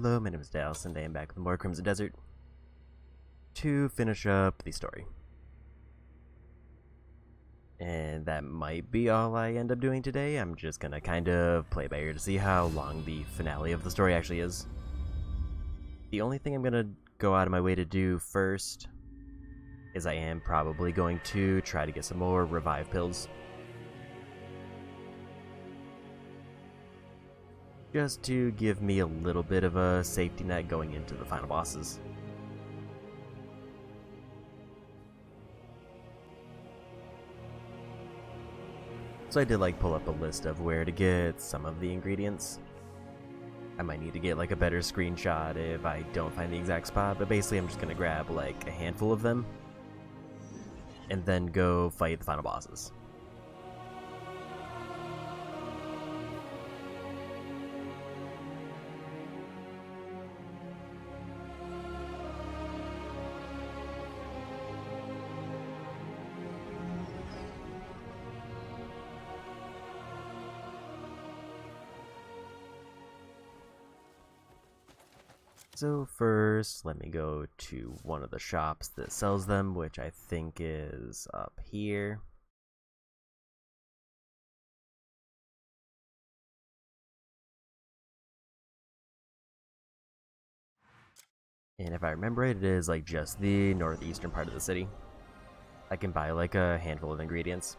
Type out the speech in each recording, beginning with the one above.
Hello, my name is Dallas, and I am back with more Crimson Desert to finish up the story. And that might be all I end up doing today. I'm just gonna kind of play by ear to see how long the finale of the story actually is. The only thing I'm gonna go out of my way to do first is I am probably going to try to get some more revive pills. Just to give me a little bit of a safety net going into the final bosses. So I did pull up a list of where to get some of the ingredients. I might need to get a better screenshot if I don't find the exact spot, but basically I'm just gonna grab a handful of them and then go fight the final bosses. So first, let me go to one of the shops that sells them, which I think is up here. And if I remember right, it is just the northeastern part of the city. I can buy a handful of ingredients.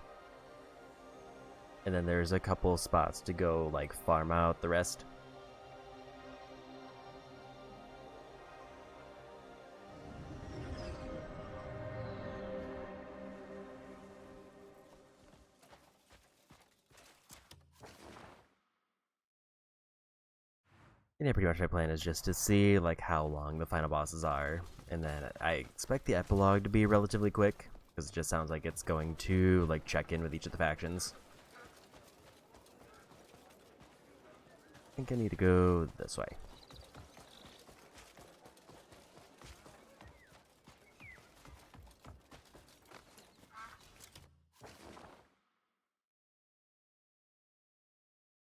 And then there's a couple spots to go farm out the rest. And yeah, pretty much my plan is just to see how long the final bosses are, and then I expect the epilogue to be relatively quick, because it just sounds like it's going to check in with each of the factions. I think I need to go this way.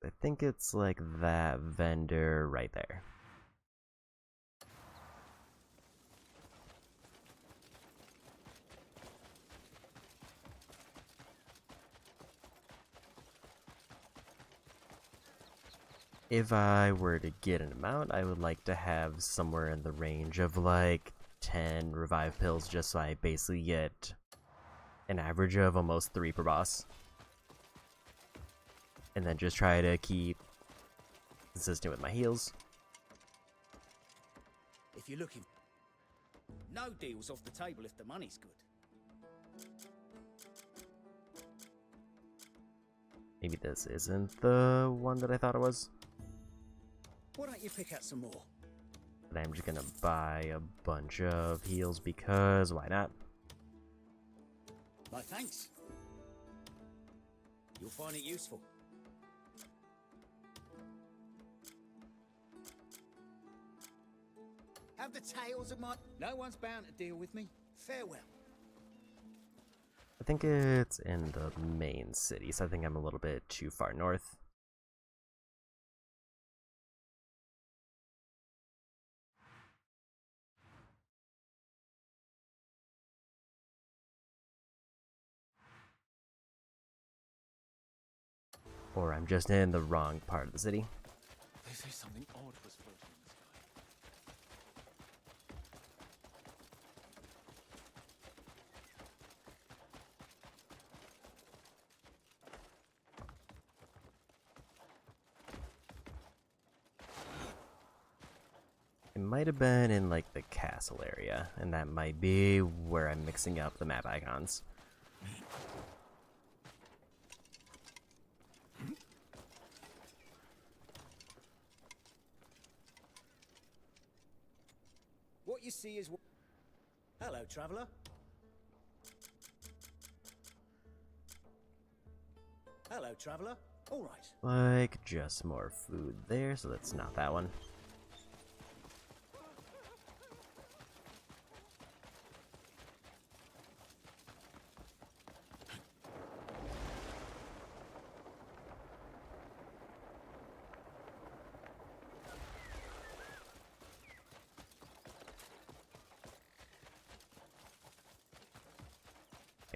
I think it's that vendor right there. If I were to get an amount, I would like to have somewhere in the range of 10 revive pills, just so I basically get an average of almost 3 per boss. And then just try to keep consistent with my heals. If you're looking, no deal's off the table if the money's good. Maybe this isn't the one that I thought it was. Why don't you pick out some more? But I'm just gonna buy a bunch of heals because why not? No thanks. You'll find it useful. Have the tales of my... No one's bound to deal with me. Farewell. I think it's in the main city, so I think I'm a little bit too far north. Or I'm just in the wrong part of the city. They say something odd was floating in the sky. It might have been in the castle area, and that might be where I'm mixing up the map icons. What you see is... Hello, traveller. Hello, traveller. All right. Just more food there, so that's not that one.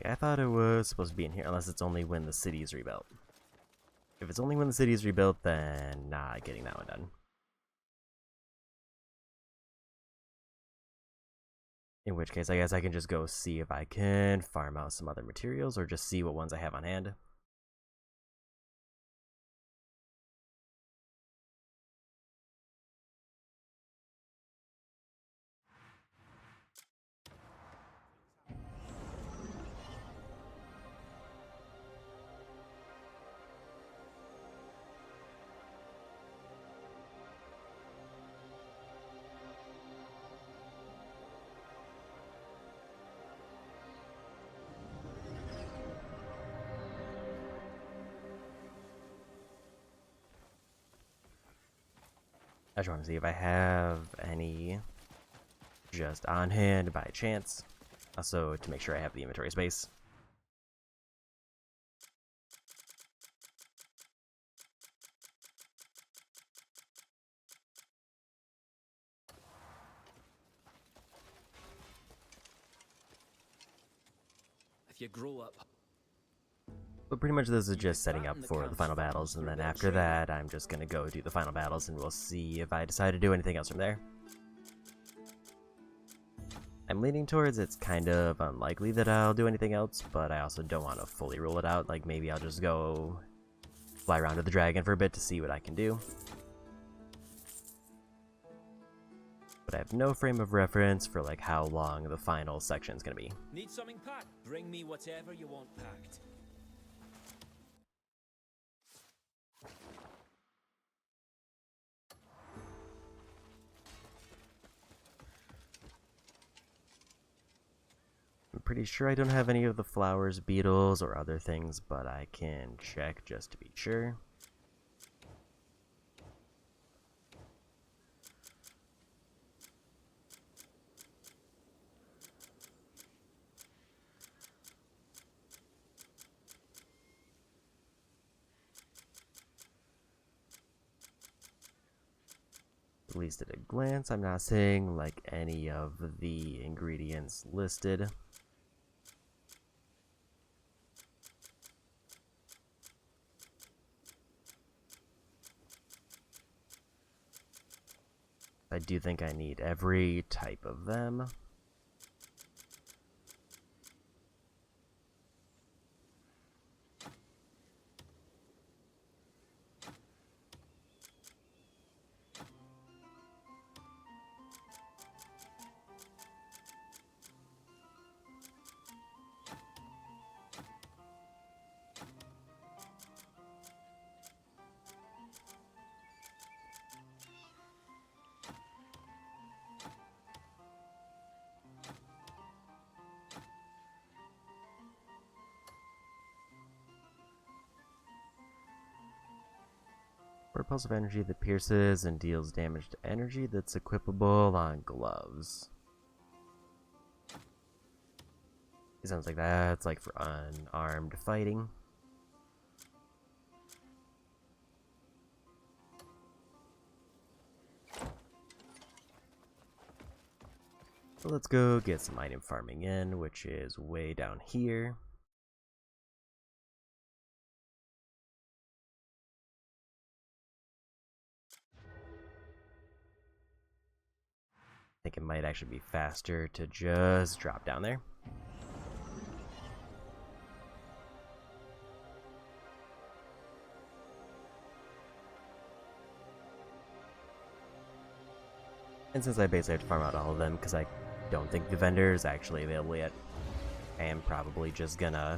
Like, I thought it was supposed to be in here, unless it's only when the city is rebuilt. If it's only when the city is rebuilt, then not getting that one done. In which case, I guess I can just go see if I can farm out some other materials, or just see what ones I have on hand. I just want to see if I have any just on hand by chance. Also, to make sure I have the inventory space. If you grow up, But pretty much this is just setting up for the final battles, and then after that, I'm just gonna go do the final battles, and we'll see if I decide to do anything else from there. I'm leaning towards it's kind of unlikely that I'll do anything else, but I also don't want to fully rule it out. Like, maybe I'll just go fly around to the dragon for a bit to see what I can do. But I have no frame of reference for like how long the final section's gonna be. need something packed? Bring me whatever you want packed. I'm pretty sure I don't have any of the flowers, beetles, or other things, but I can check just to be sure. At least at a glance, I'm not seeing like any of the ingredients listed. I do think I need every type of them. Repulsive energy that pierces and deals damage to energy that's equipable on gloves. It sounds like that's like for unarmed fighting. So let's go get some item farming in, which is way down here. I think it might actually be faster to just drop down there. And since I basically have to farm out all of them, because I don't think the vendor is actually available yet, I am probably just gonna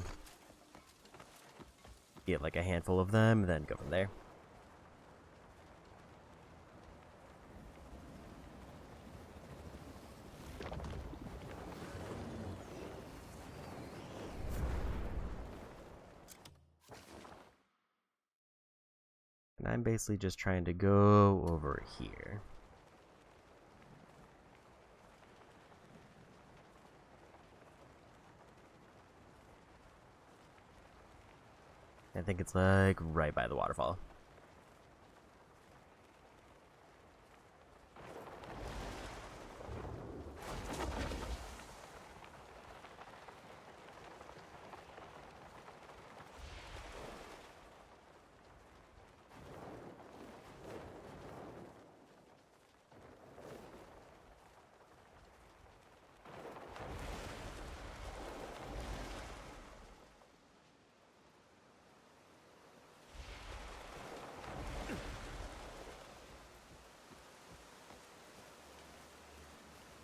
get like a handful of them and then go from there. And I'm basically just trying to go over here. I think it's like right by the waterfall.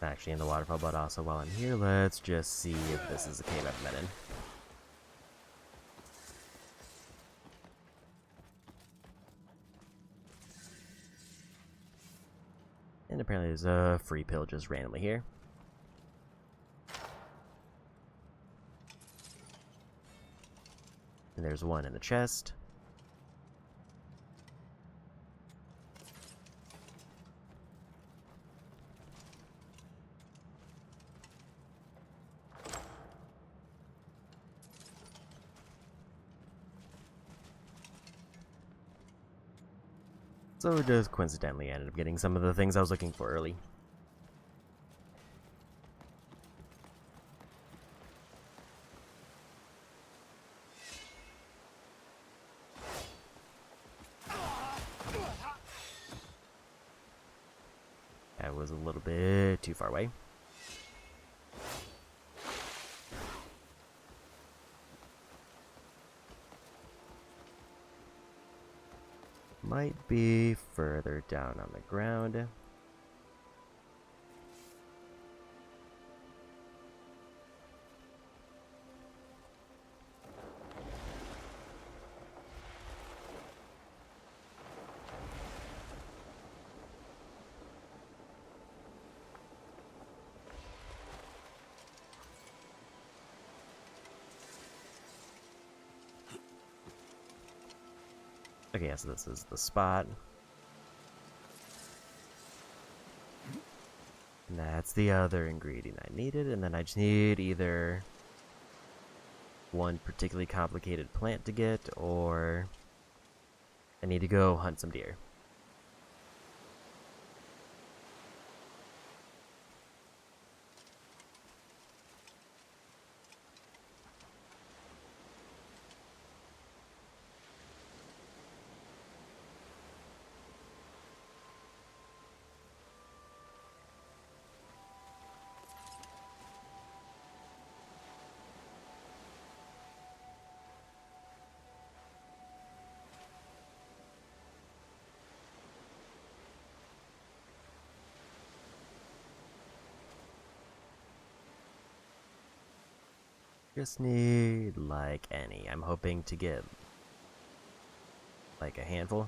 actually in the waterfall, but also while I'm here, let's just see if this is a cave I've been in. And apparently there's a free pill just randomly here. And there's one in the chest. So just coincidentally I ended up getting some of the things I was looking for early. That was a little bit too far away. Might be further down on the ground. Okay, yeah, so this is the spot. And that's the other ingredient I needed, and then I just need either one particularly complicated plant to get, or I need to go hunt some deer. Just need like any. I'm hoping to get like a handful.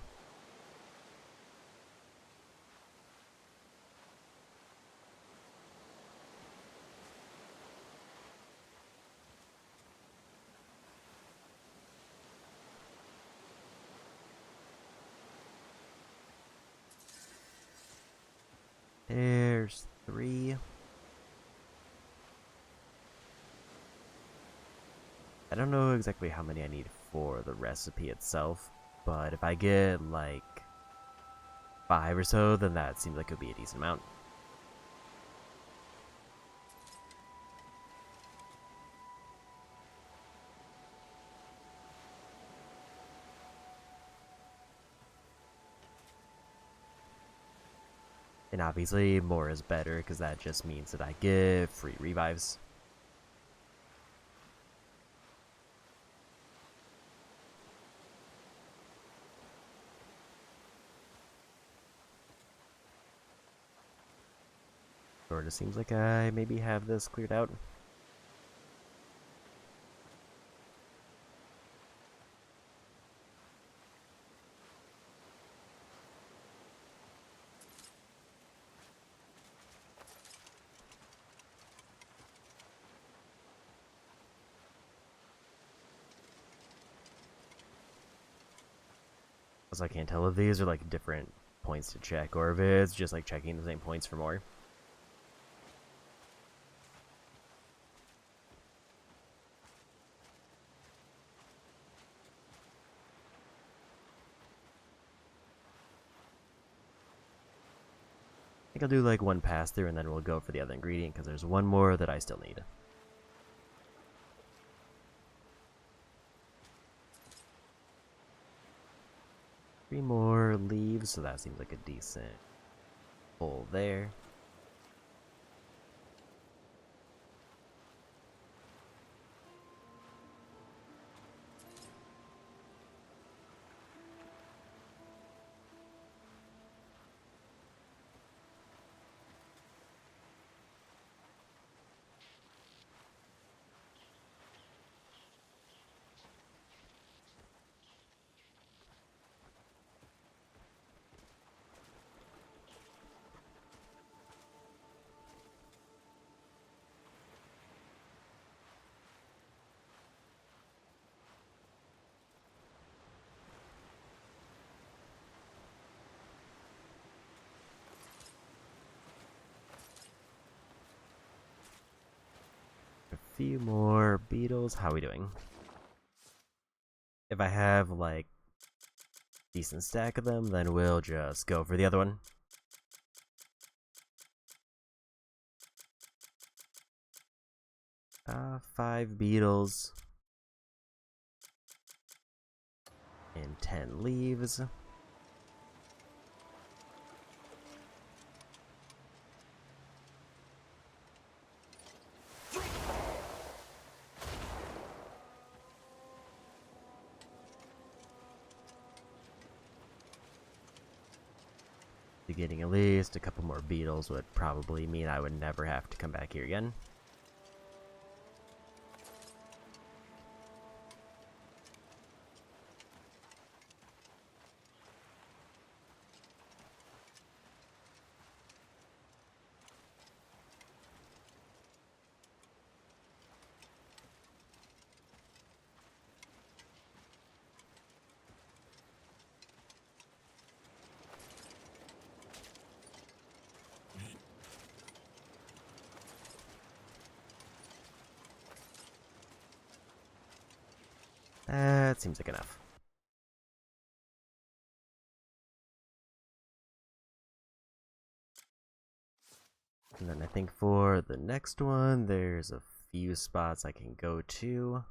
There's 3. I don't know exactly how many I need for the recipe itself, but if I get like 5 or so, then that seems like it would be a decent amount. And obviously more is better because that just means that I get free revives. Sort of seems like I maybe have this cleared out. So I can't tell if these are like different points to check or if it's just like checking the same points for more. I think I'll do like one pass through and then we'll go for the other ingredient because there's one more that I still need. 3 more leaves, so that seems like a decent hole there. few more beetles. How are we doing? If I have, like, decent stack of them, then we'll just go for the other one. Five beetles. And 10 leaves. Getting at least a couple more beetles would probably mean I would never have to come back here again. That seems like enough. And then I think for the next one, there's a few spots I can go to.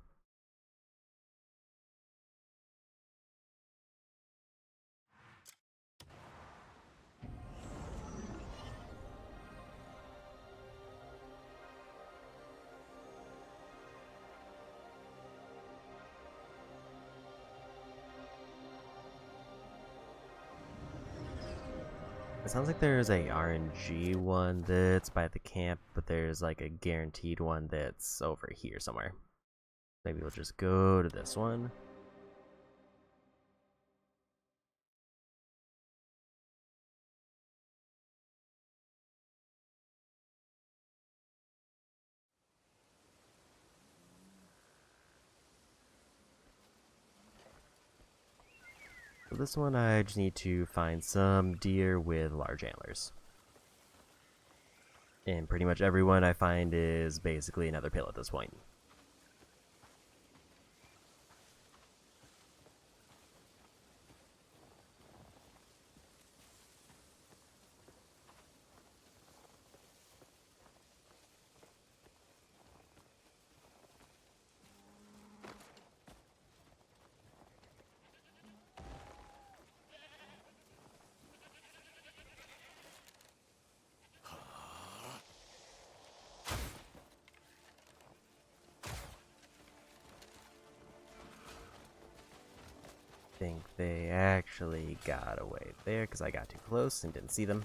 It sounds like there's a RNG one that's by the camp, but there's like a guaranteed one that's over here somewhere. Maybe we'll just go to this one. For this one, I just need to find some deer with large antlers. And pretty much everyone I find is basically another pill at this point. I think they actually got away there because I got too close and didn't see them.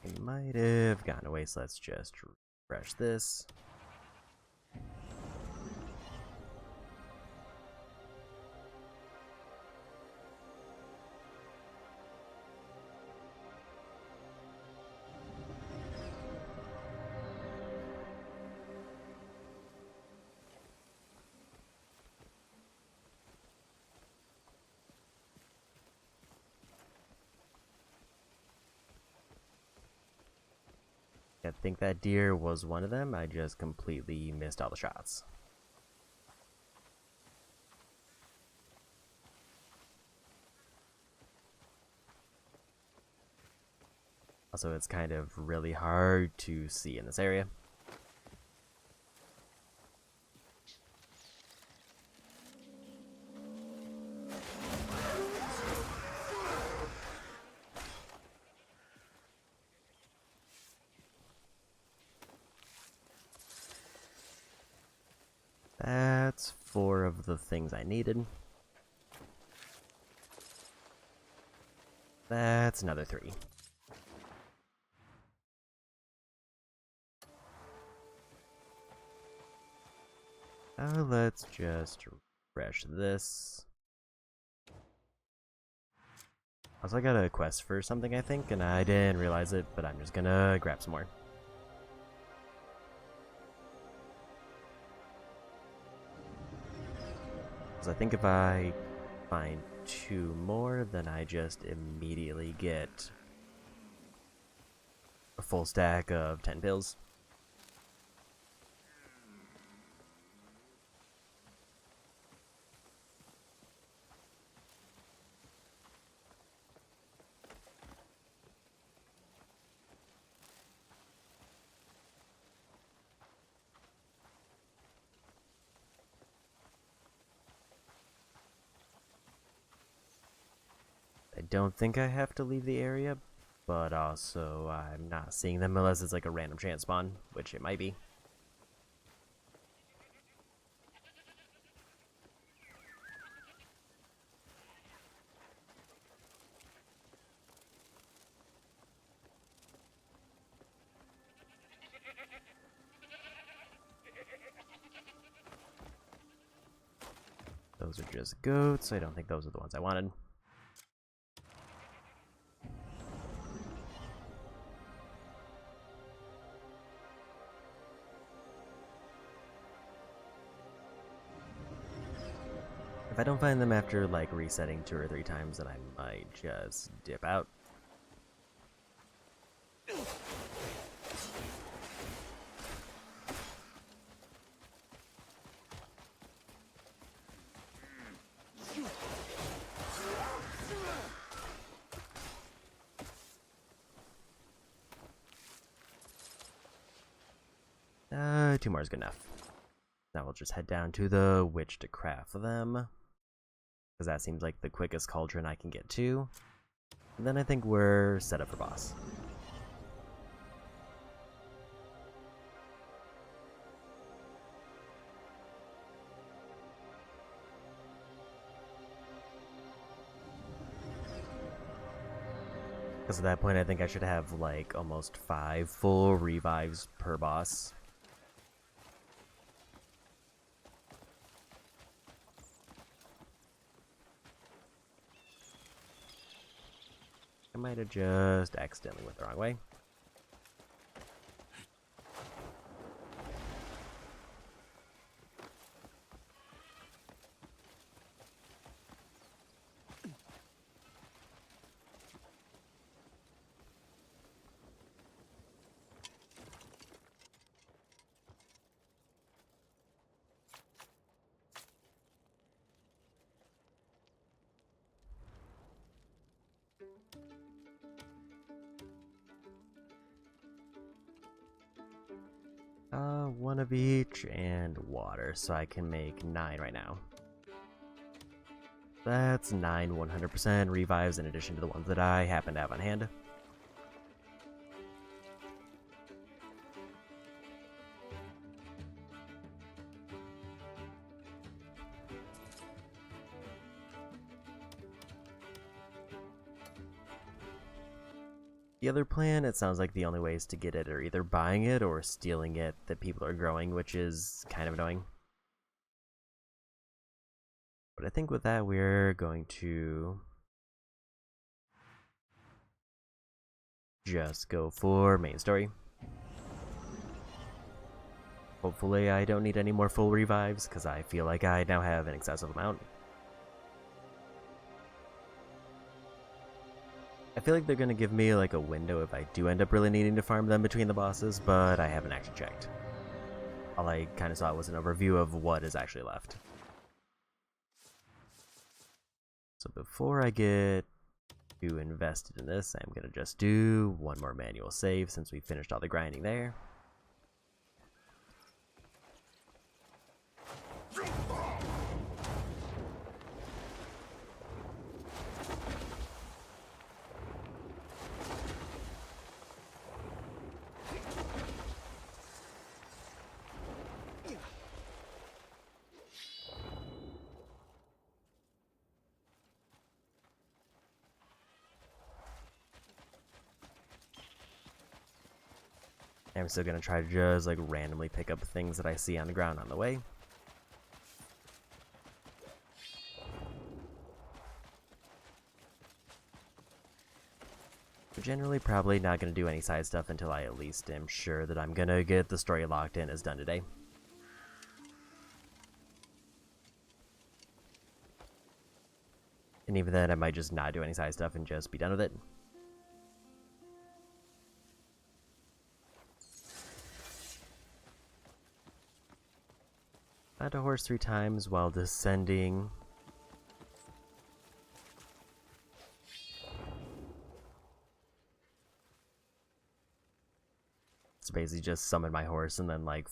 They might have gotten away, so let's just refresh this. I think that deer was one of them. I just completely missed all the shots. Also, it's kind of really hard to see in this area. That's 4 of the things I needed. That's another 3. Let's just refresh this. Also, I got a quest for something, I think, and I didn't realize it, but I'm just gonna grab some more. Because I think if I find 2 more, then I just immediately get a full stack of 10 pills. I don't think I have to leave the area, but also I'm not seeing them unless it's like a random chance spawn, which it might be. Those are just goats. I don't think those are the ones I wanted. If I don't find them after like resetting 2 or 3 times, then I might just dip out. Two more is good enough. Now we'll just head down to the witch to craft them, because that seems like the quickest cauldron I can get to. And then I think we're set up for boss. Because at that point I think I should have like almost 5 full revives per boss. I might have just accidentally went the wrong way. One of each and water, so I can make 9 right now. That's 9 100% revives in addition to the ones that I happen to have on hand. The other plan, it sounds like the only ways to get it are either buying it or stealing it that people are growing, which is kind of annoying. But I think with that, we're going to just go for main story. Hopefully I don't need any more full revives, because I feel like I now have an excessive amount. I feel like they're going to give me like a window if I do end up really needing to farm them between the bosses, but I haven't actually checked. All I kind of saw was an overview of what is actually left. So before I get too invested in this, I'm going to just do one more manual save since we finished all the grinding there. I'm still gonna try to just like randomly pick up things that I see on the ground on the way. Generally, probably not going to do any side stuff until I at least am sure that I'm going to get the story locked in as done today. And even then, I might just not do any side stuff and just be done with it. Found a horse 3 times while descending. So basically just summon my horse and then like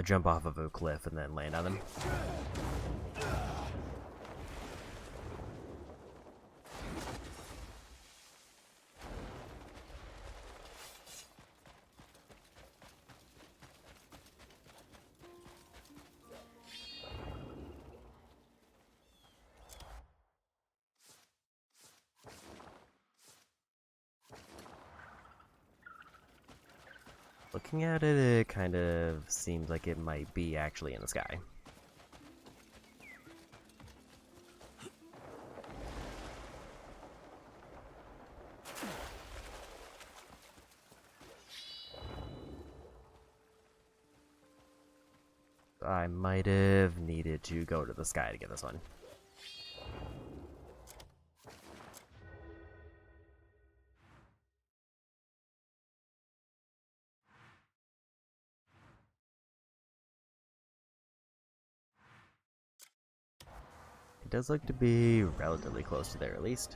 jump off of a cliff and then land on them. Looking at it, it kind of seems like it might be actually in the sky. I might have needed to go to the sky to get this one. It does look to be relatively close to there at least.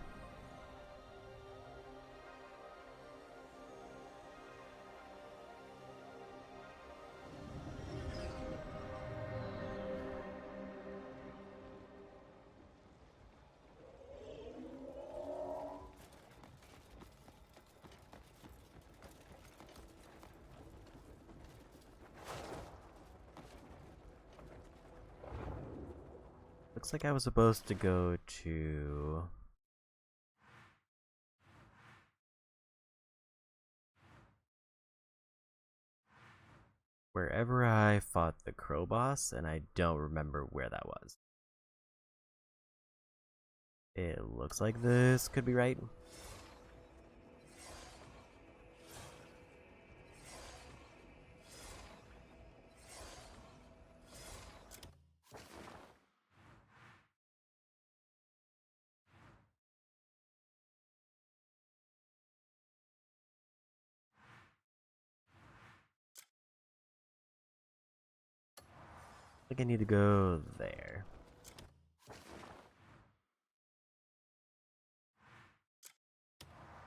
Looks like I was supposed to go to... wherever I fought the crow boss, and I don't remember where that was. It looks like this could be right. I think I need to go there.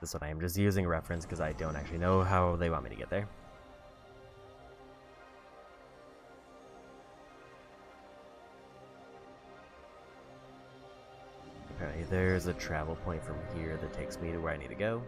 This one I am just using a reference because I don't actually know how they want me to get there. Apparently there's a travel point from here that takes me to where I need to go.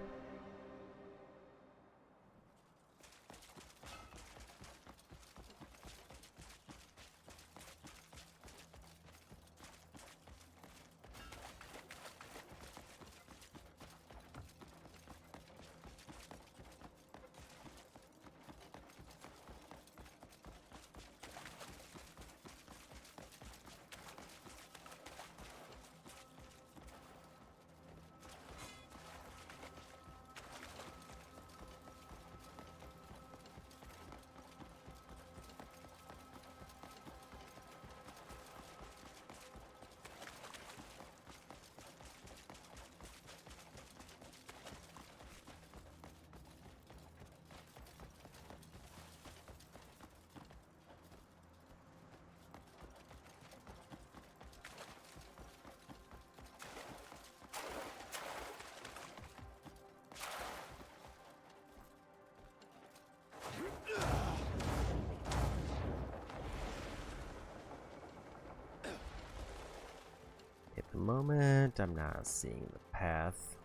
At the moment, I'm not seeing the path.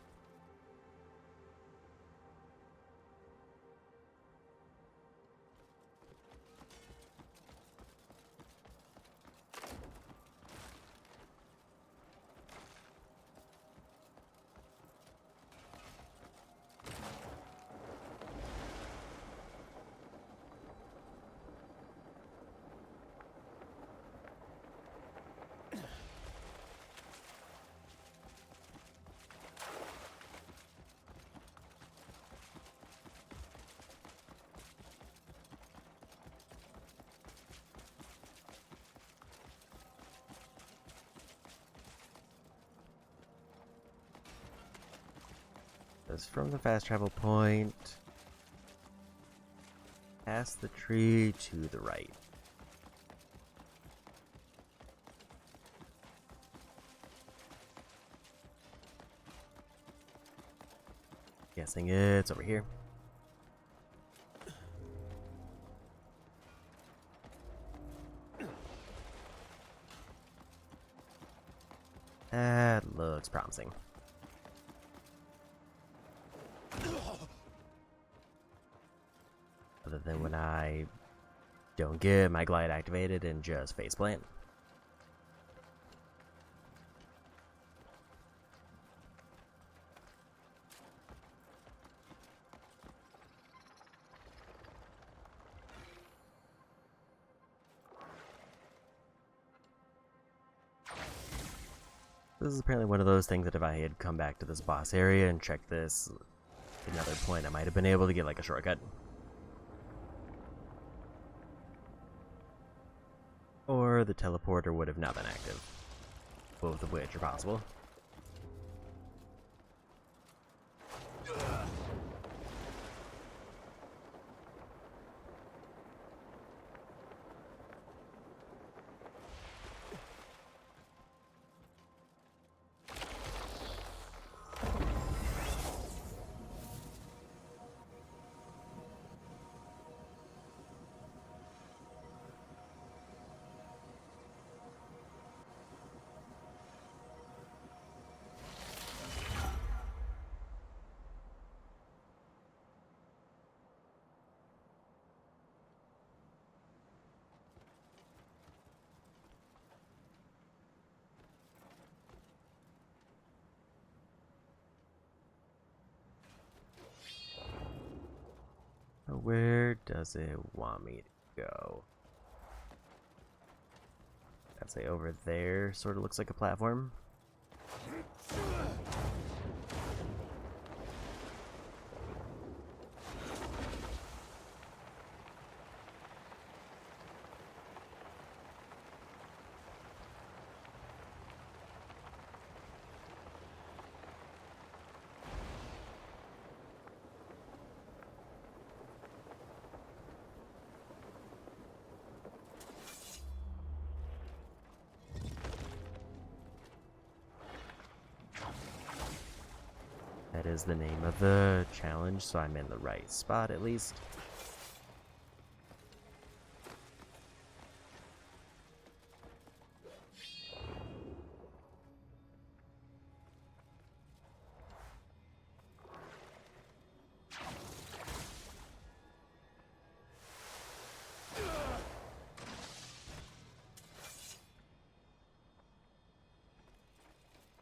It's from the fast travel point, past the tree to the right. Guessing it's over here. That looks promising. Other than when I don't get my glide activated and just faceplant. This is apparently one of those things that if I had come back to this boss area and checked this at another point, I might have been able to get like a shortcut. Or the teleporter would have not been active. Both of which are possible. Where does it want me to go? I'd say over there sort of looks like a platform. That is the name of the challenge, so I'm in the right spot at least.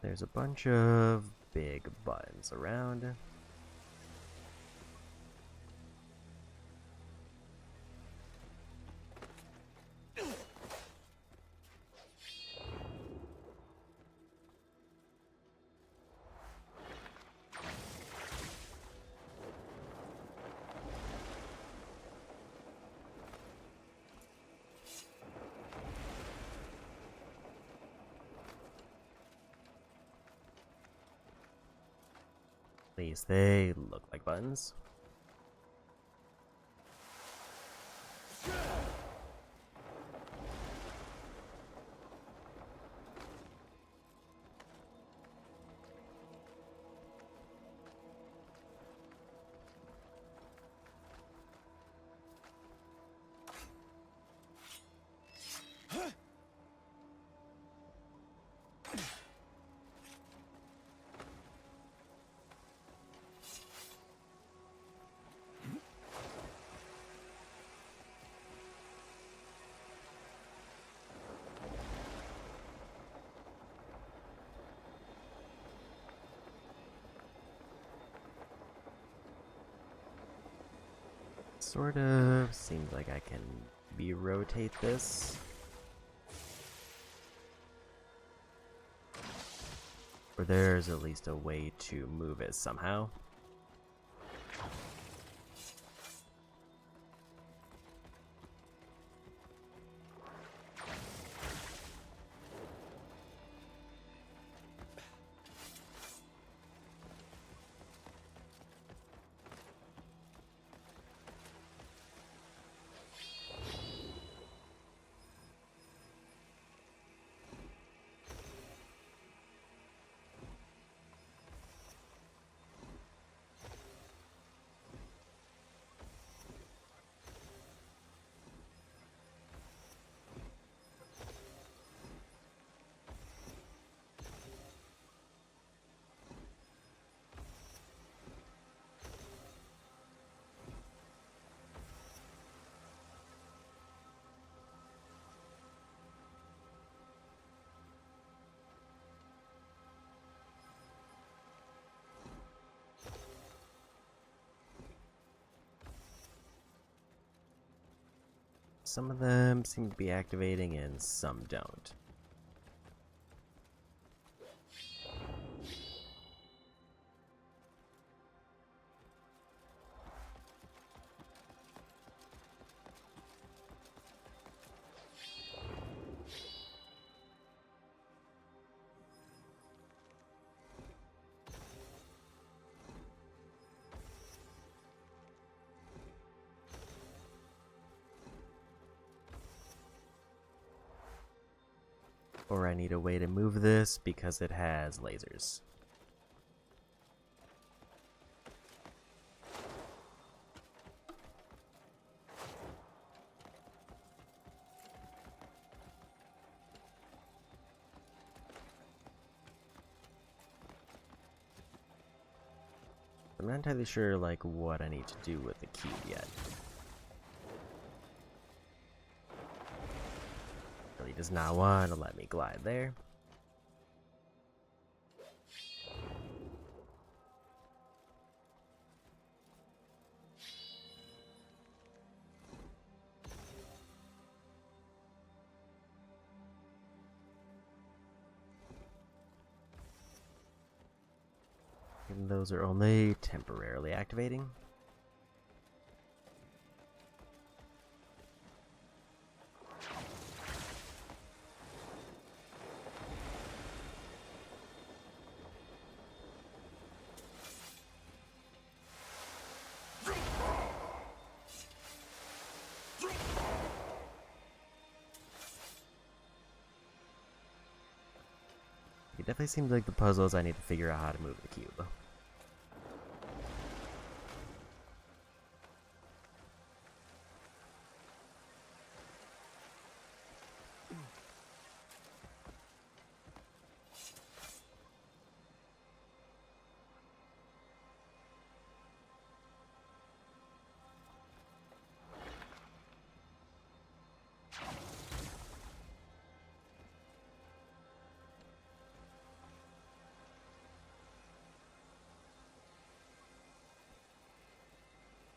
There's a bunch of big buttons around. At least they look like buttons. Sort of seems like I can rotate this. Or there's at least a way to move it somehow. some of them seem to be activating and some don't. Or I need a way to move this because it has lasers. I'm not entirely sure like what I need to do with the cube yet. Really does not want to let me glide there. And those are only temporarily activating. It definitely seems like the puzzles I need to figure out how to move the cube.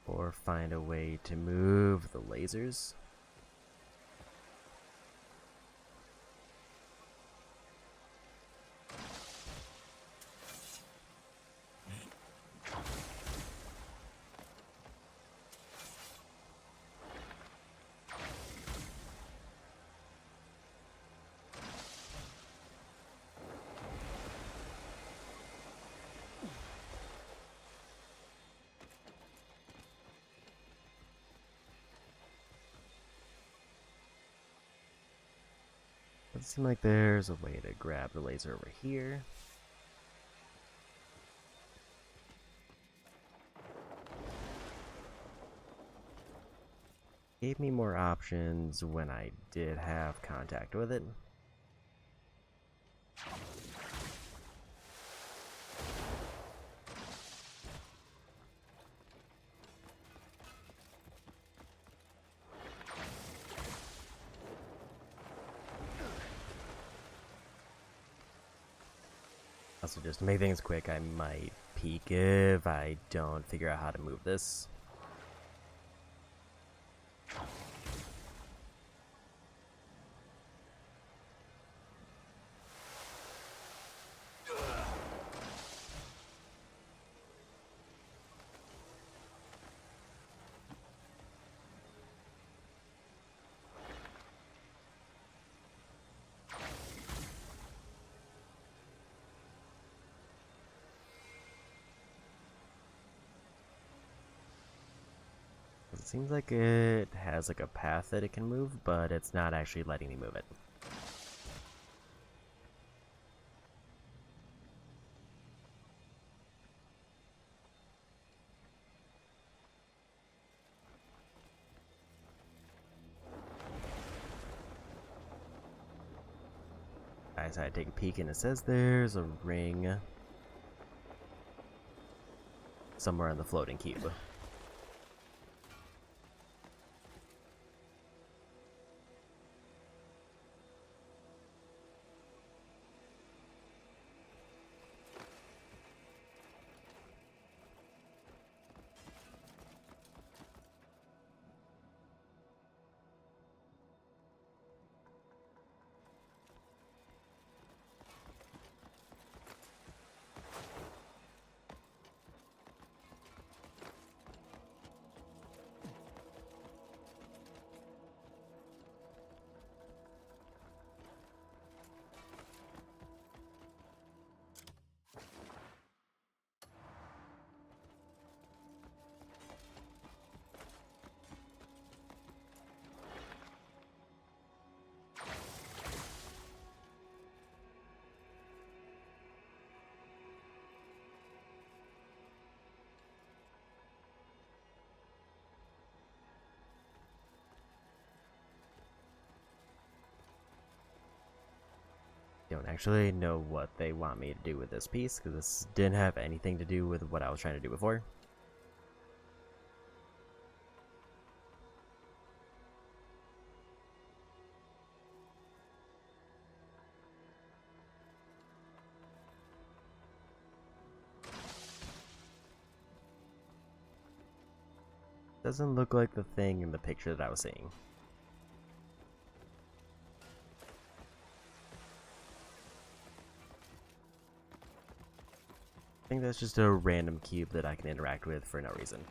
Or find a way to move the lasers. Doesn't seem like there's a way to grab the laser over here. Gave me more options when I did have contact with it. Also, just to make things quick, I might peek if I don't figure out how to move this. It seems like it has like a path that it can move, but it's not actually letting me move it. I decided to take a peek and it says there's a ring somewhere on the floating cube. Don't actually know what they want me to do with this piece, because this didn't have anything to do with what I was trying to do before. Doesn't look like the thing in the picture that I was seeing. I think that's just a random cube that I can interact with for no reason.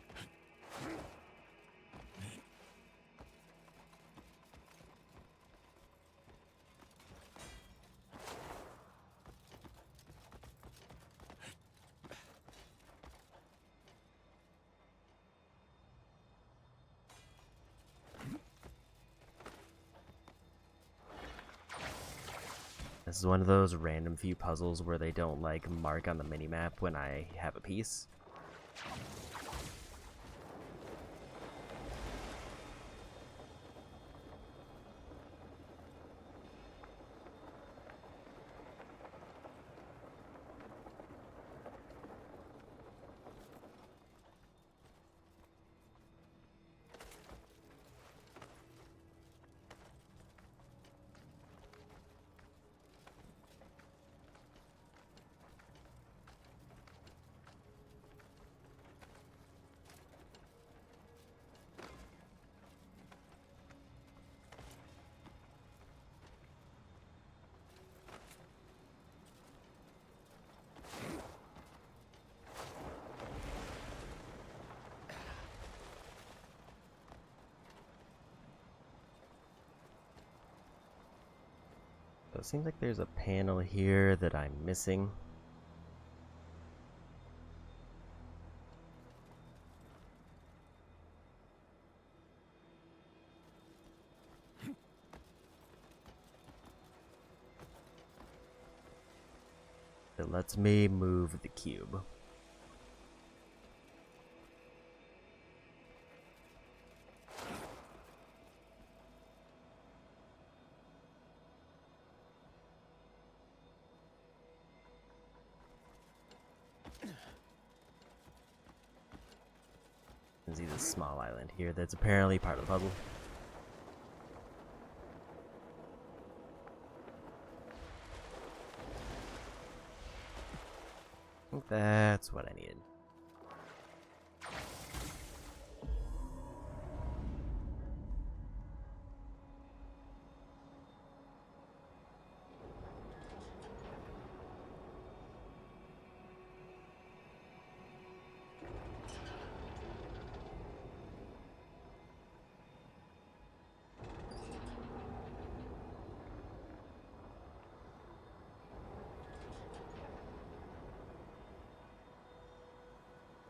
This is one of those random few puzzles where they don't like mark on the minimap when I have a piece. So it seems like there's a panel here that I'm missing. It lets me move the cube. You can see this small island here that's apparently part of the puzzle. I think that's what I needed.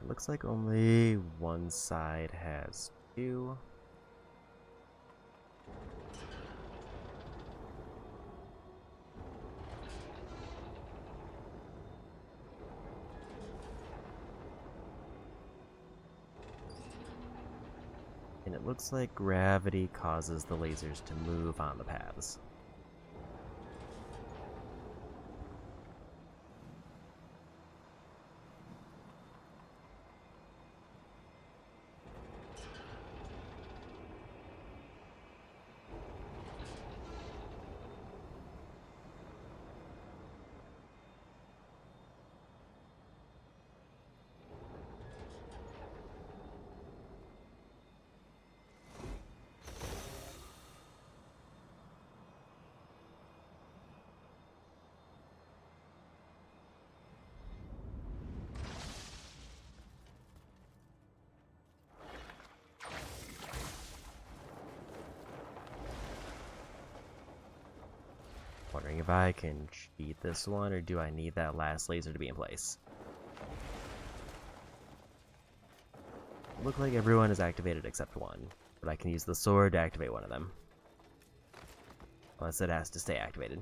It looks like only one side has two. And it looks like gravity causes the lasers to move on the paths. Wondering if I can cheat this one, or do I need that last laser to be in place? Look like everyone is activated except one, but I can use the sword to activate one of them. Unless it has to stay activated.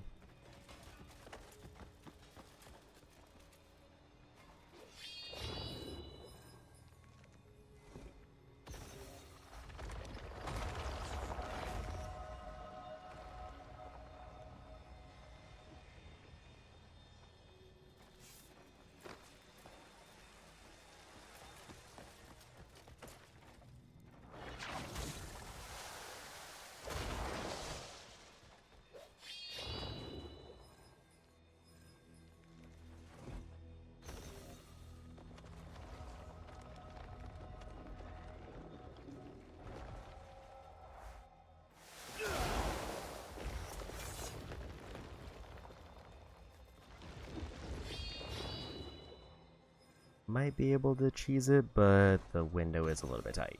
might be able to cheese it, but the window is a little bit tight.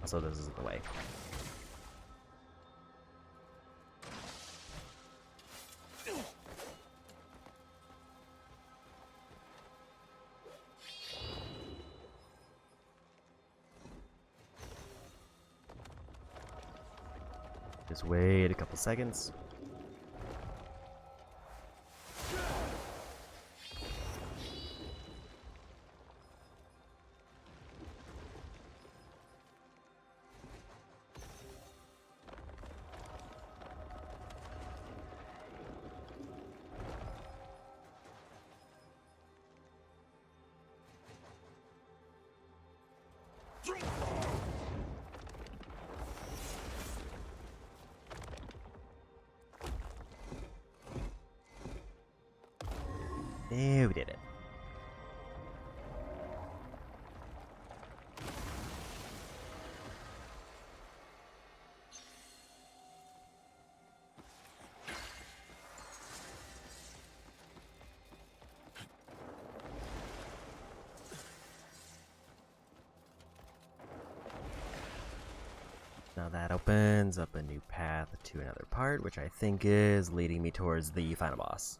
Also, this is the way. Just wait a couple seconds. There, we did it. Now that opens up a new path to another part, which I think is leading me towards the final boss.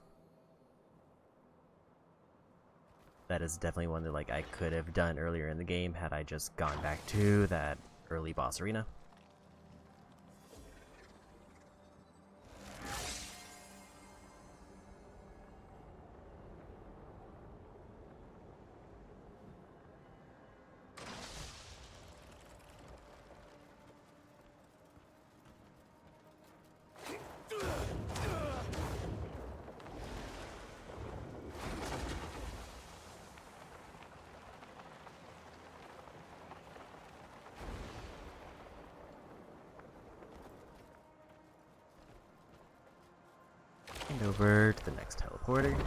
That is definitely one that I could have done earlier in the game had I just gone back to that early boss arena. And over to the next teleporter.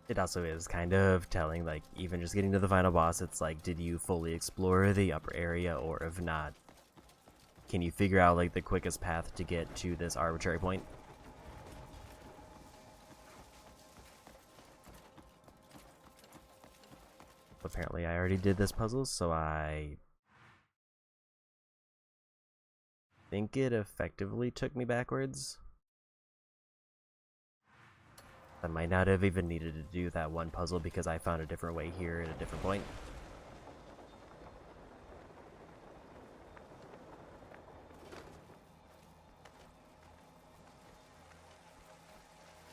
It also is kind of telling, even just getting to the final boss, it's did you fully explore the upper area, or if not, can you figure out, the quickest path to get to this arbitrary point? Apparently I already did this puzzle, so I think it effectively took me backwards. I might not have even needed to do that one puzzle because I found a different way here at a different point.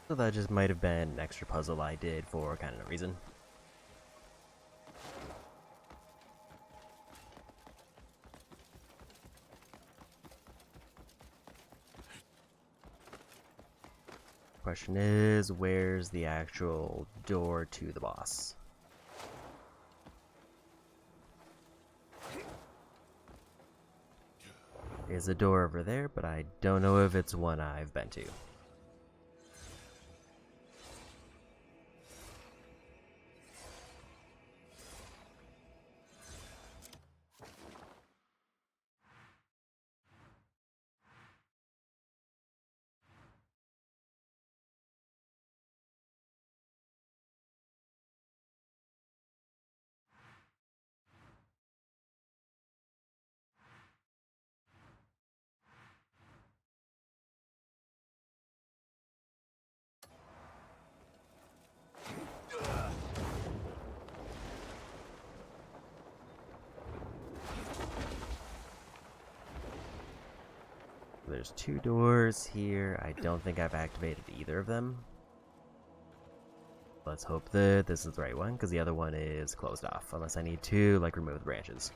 So that just might have been an extra puzzle I did for kind of no reason. Question is, where's the actual door to the boss? There's a door over there, but I don't know if it's one I've been to. There's two doors here. I don't think I've activated either of them. Let's hope that this is the right one, because the other one is closed off, unless I need to, remove the branches.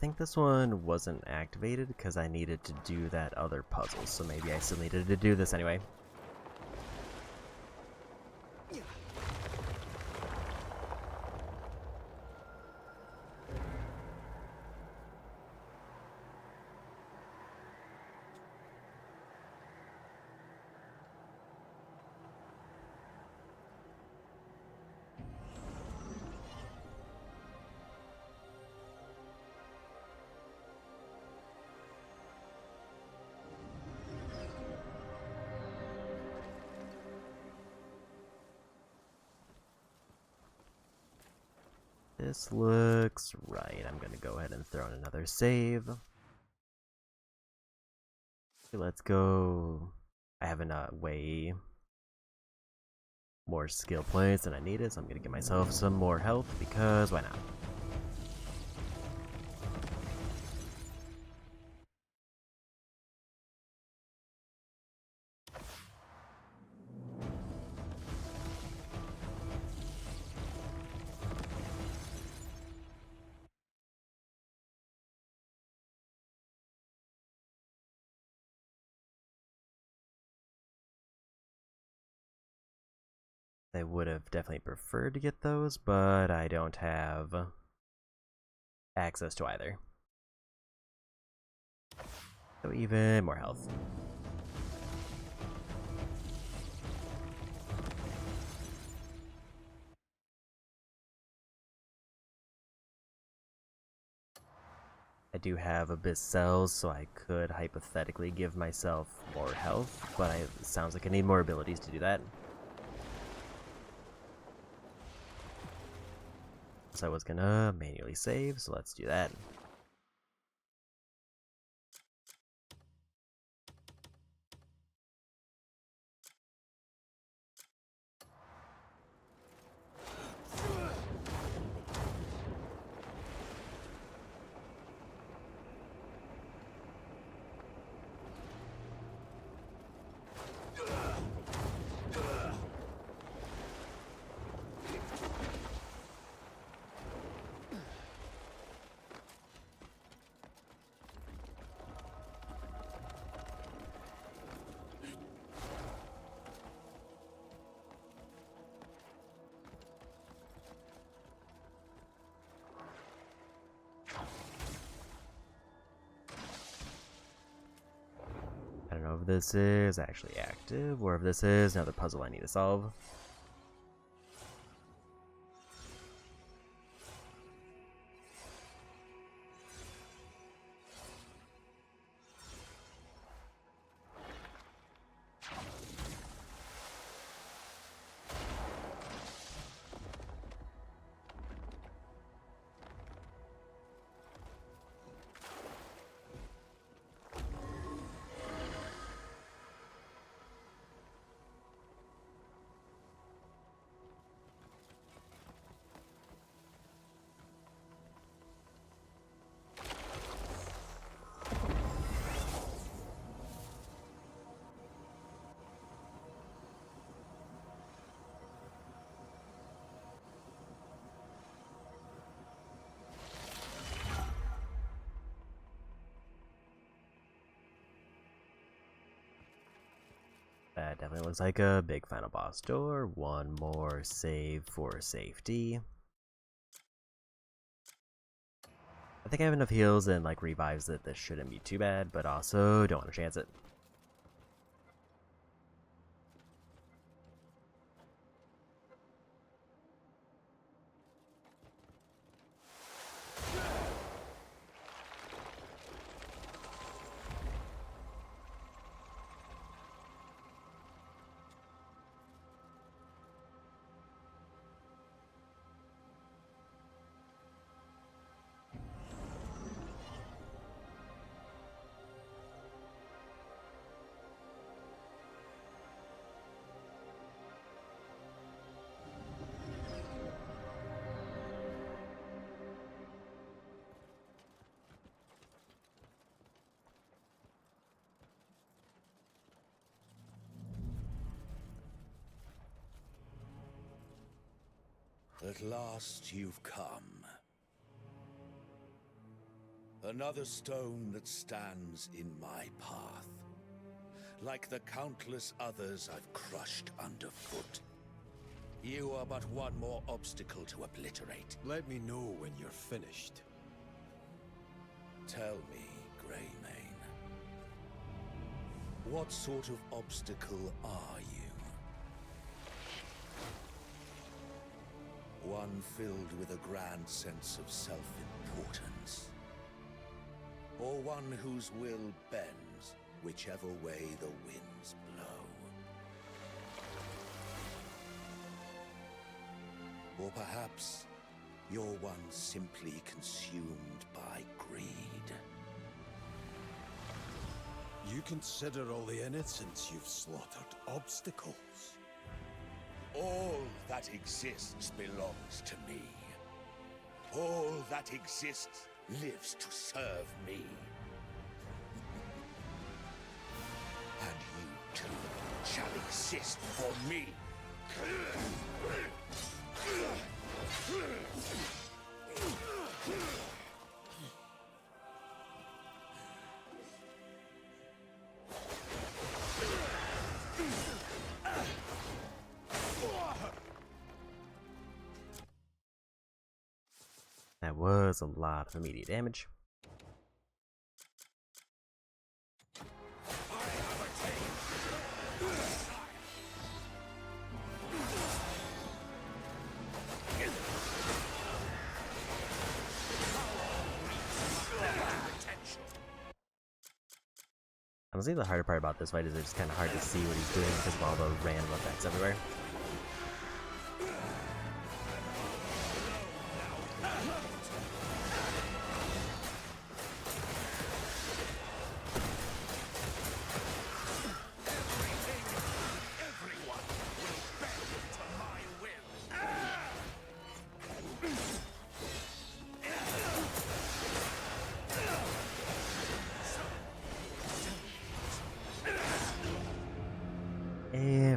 think this one wasn't activated because I needed to do that other puzzle, so maybe I still needed to do this anyway. This looks right. I'm gonna go ahead and throw in another save. Okay, let's go. I have way more skill points than I needed, so I'm gonna give myself some more health because why not? I would have definitely preferred to get those, but I don't have access to either. So even more health. I do have Abyss cells, so I could hypothetically give myself more health, but it sounds like I need more abilities to do that. So I was gonna manually save, so let's do that. I don't know if this is actually active, or if this is another puzzle I need to solve. That definitely looks like a big final boss door. One more save for safety. I think I have enough heals and like revives that this shouldn't be too bad, but also don't want to chance it. At last you've come. Another stone that stands in my path. Like the countless others I've crushed underfoot. You are but one more obstacle to obliterate. Let me know when you're finished. Tell me, Greymane, what sort of obstacle are you? One filled with a grand sense of self-importance? Or one whose will bends whichever way the winds blow? Or perhaps you're one simply consumed by greed? You consider all the innocents you've slaughtered obstacles. All that exists belongs to me. All that exists lives to serve me. And you too shall exist for me. That was a lot of immediate damage. Honestly, the harder part about this fight is it's kind of hard to see what he's doing because of all the random effects everywhere.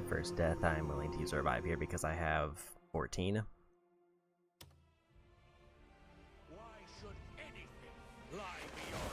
First death I'm willing to survive here because I have 14. Why should anything lie beyond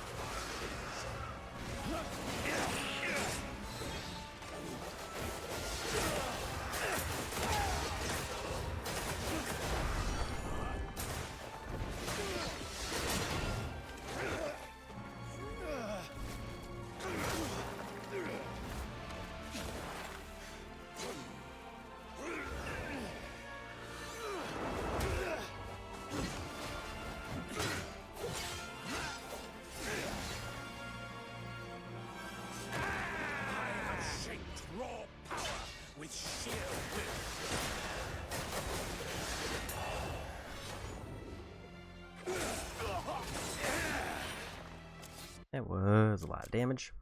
That was a lot of damage.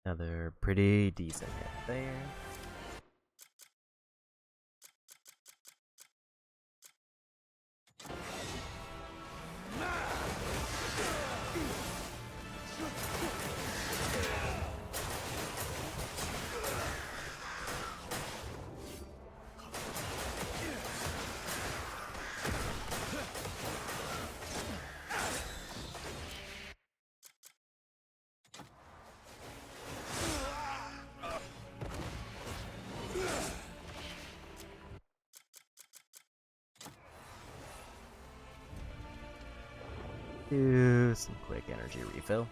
Another pretty decent hit there. Do some quick energy refill.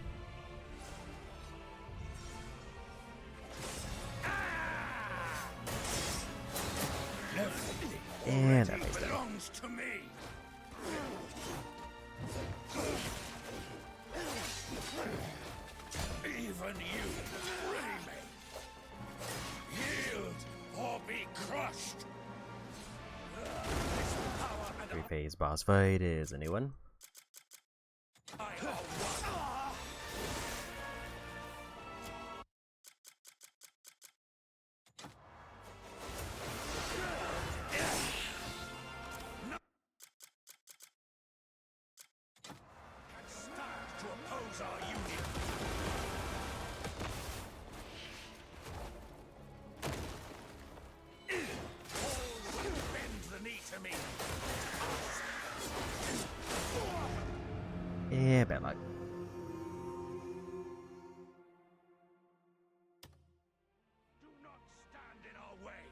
everything And already that makes sense. belongs to me? today's boss fight is a new one. To oppose our union. All will bend the knee to me. Yeah, bad luck. Do not stand in our way.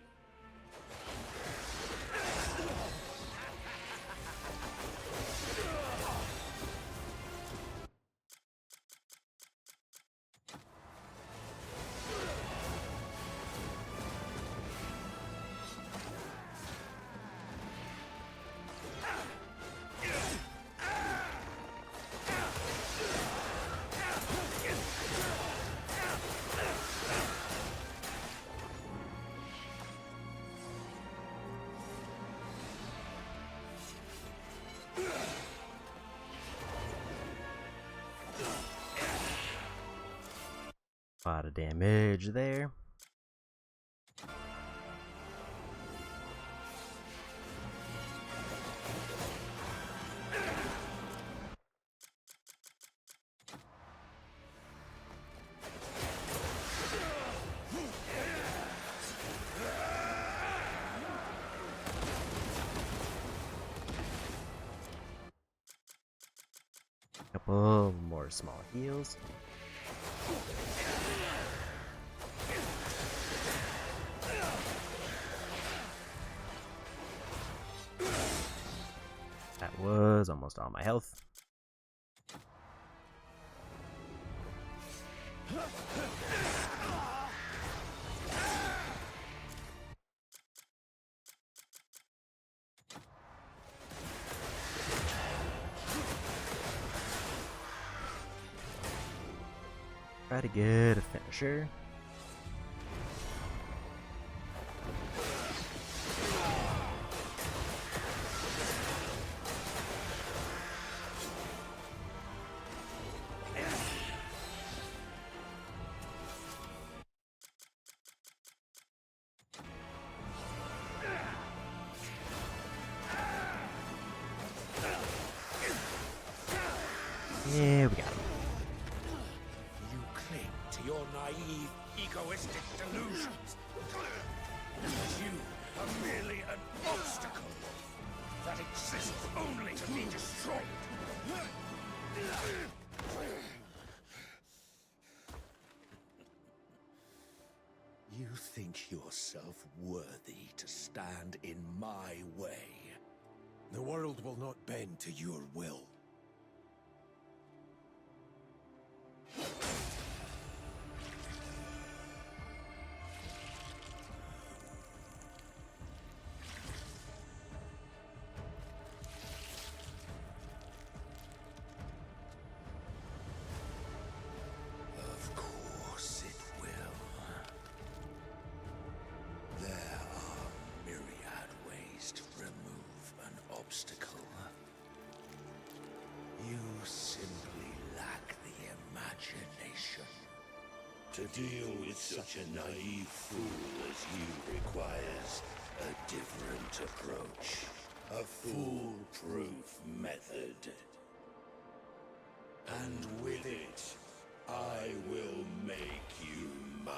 A lot of damage there. Couple more small heals. That was almost all my health. Try to get a finisher. Yeah, we got him. You cling to your naive, egoistic delusions. You are merely an obstacle that exists only to be destroyed. You think yourself worthy to stand in my way? The world will not bend to your will. Of course it will. There are myriad ways to remove an obstacle. You simply lack the imagination. To deal with such a naive fool as you requires a different approach. A foolproof method. And with it, I will make you mine.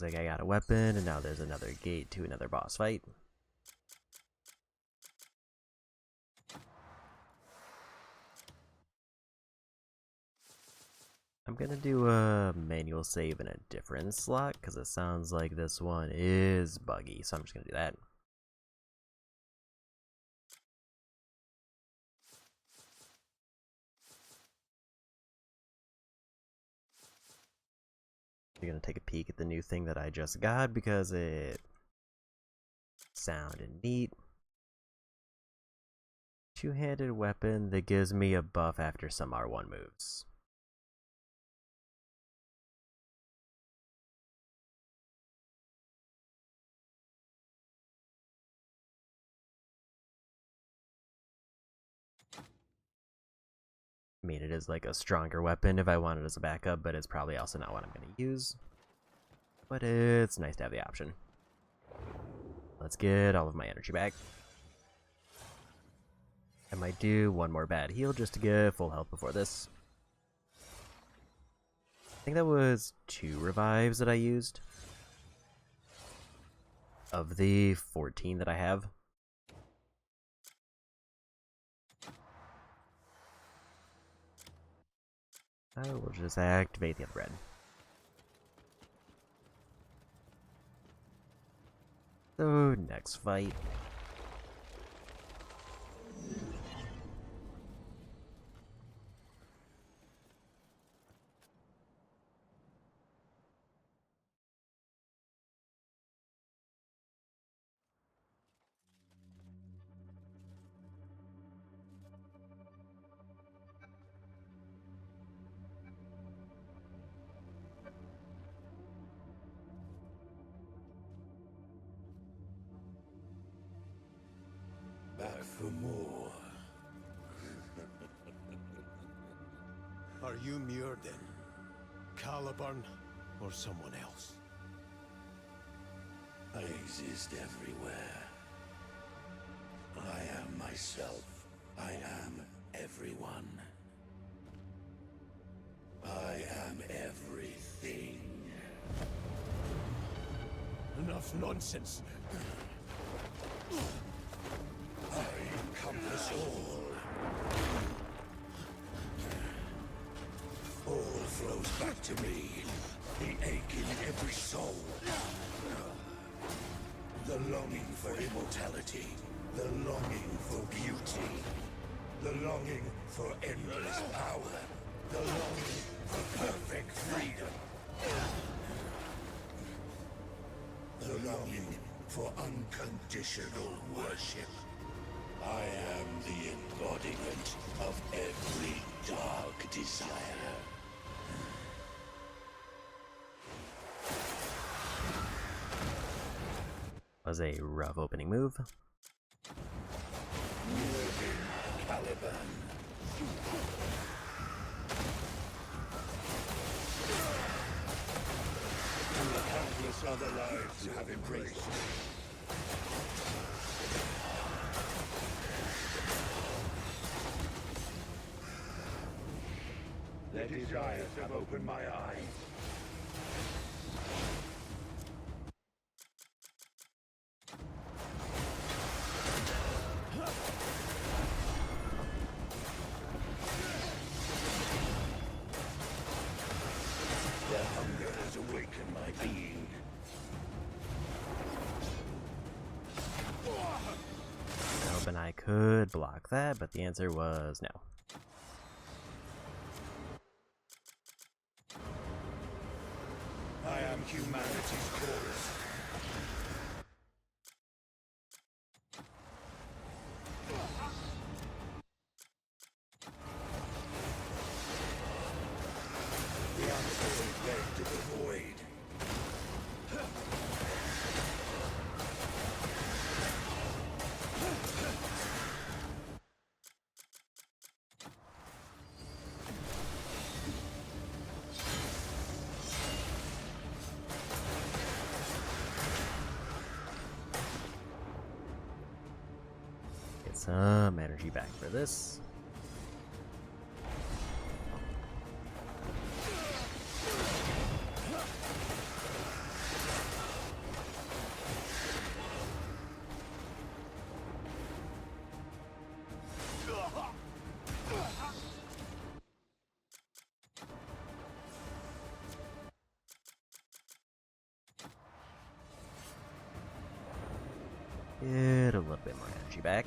Looks like I got a weapon, and now there's another gate to another boss fight. I'm gonna do a manual save in a different slot, because it sounds like this one is buggy, so I'm just gonna do that. You're gonna take a peek at the new thing that I just got, because it Sound and neat. Two-handed weapon that gives me a buff after some R1 moves. I mean, it is like a stronger weapon if I want it as a backup, but it's probably also not what I'm going to use. But it's nice to have the option. Let's get all of my energy back. I might do one more bad heal just to get full health before this. I think that was 2 revives that I used. Of the 14 that I have. I will just activate the upgrade. So, next fight. Back for more. Are you Muirden, Caliburn, or someone else? I exist everywhere. I am myself. I am everyone. I am everything. Enough nonsense. I encompass all. All flows back to me. The ache in every soul. The longing for immortality. The longing for beauty. The longing for endless power. The longing for perfect freedom. The longing for unconditional worship. I am the embodiment of every dark desire. Was a rough opening move. Caliban. And the countless other lives you have embraced. Their desires have opened my eyes. Their hunger has awakened my being. Hoping I could block that, but the answer was no. I am humanity's chorus. The unspoiled blade of the void. Get some energy back for this. Get a little bit more energy back.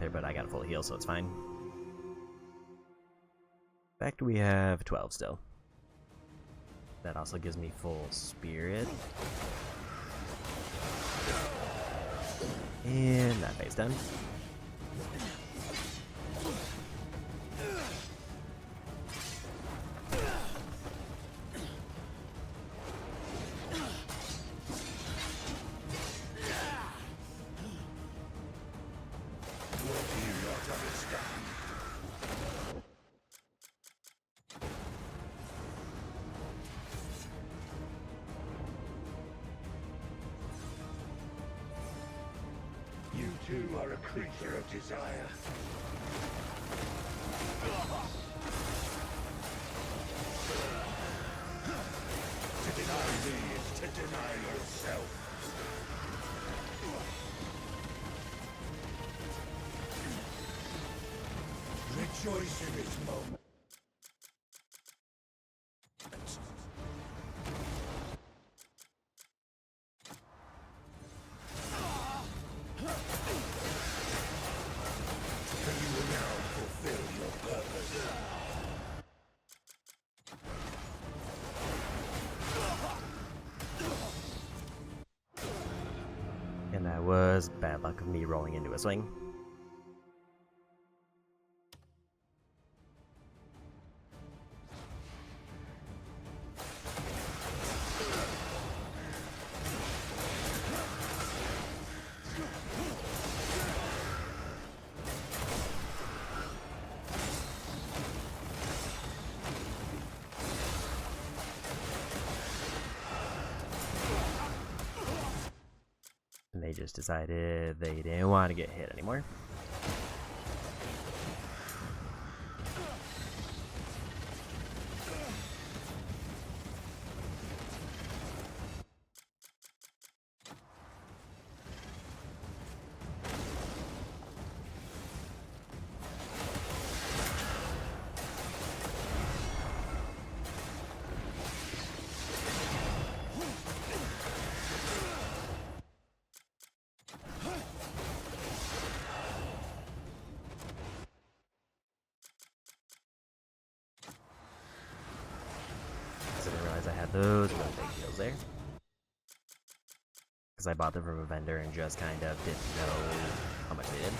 there, but I got a full heal, so it's fine. In fact, we have 12 still. That also gives me full spirit. And that phase done. You too are a creature of desire. To deny me is to deny yourself. Rejoice in this moment. For you will now fulfill your purpose. And that was bad luck of me rolling into a swing. And they just decided they didn't want to get hit anymore. I didn't realize I had those really big heals there. Because I bought them from a vendor and just kind of didn't know how much they did.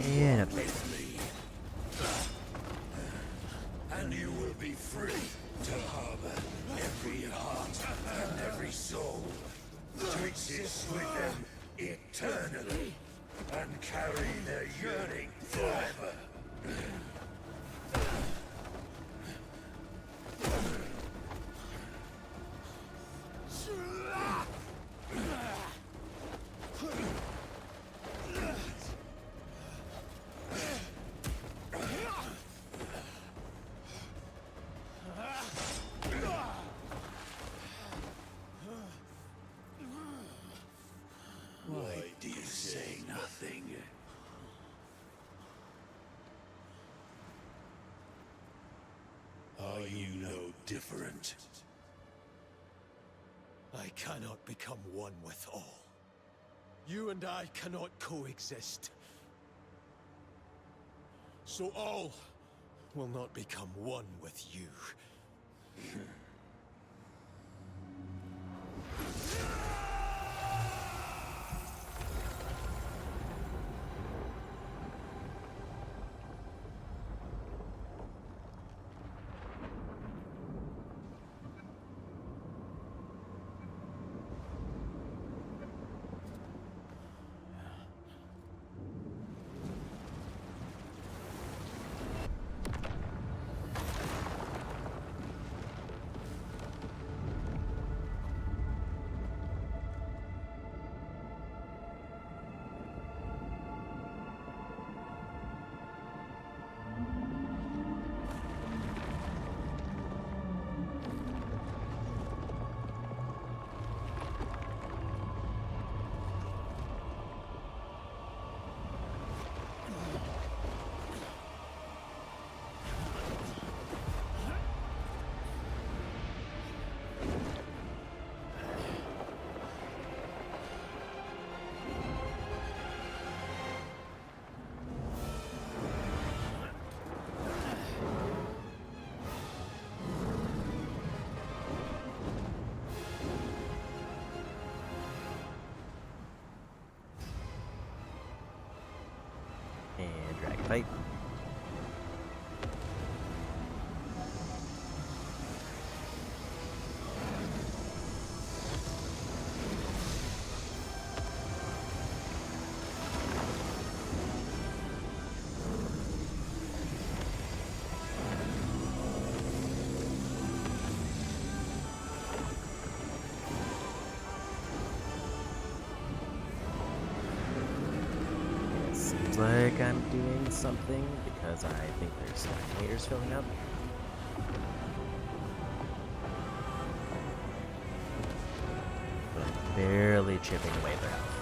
And up there. And you will be free to harbor every heart and every soul, to exist with them eternally, and carry their yearning forever. Why do you say nothing? Are you no different? I cannot become one with all. You and I cannot coexist. So all will not become one with you. sounds like I'm doing something because I think there's spectators filling up. But I'm barely chipping away their health.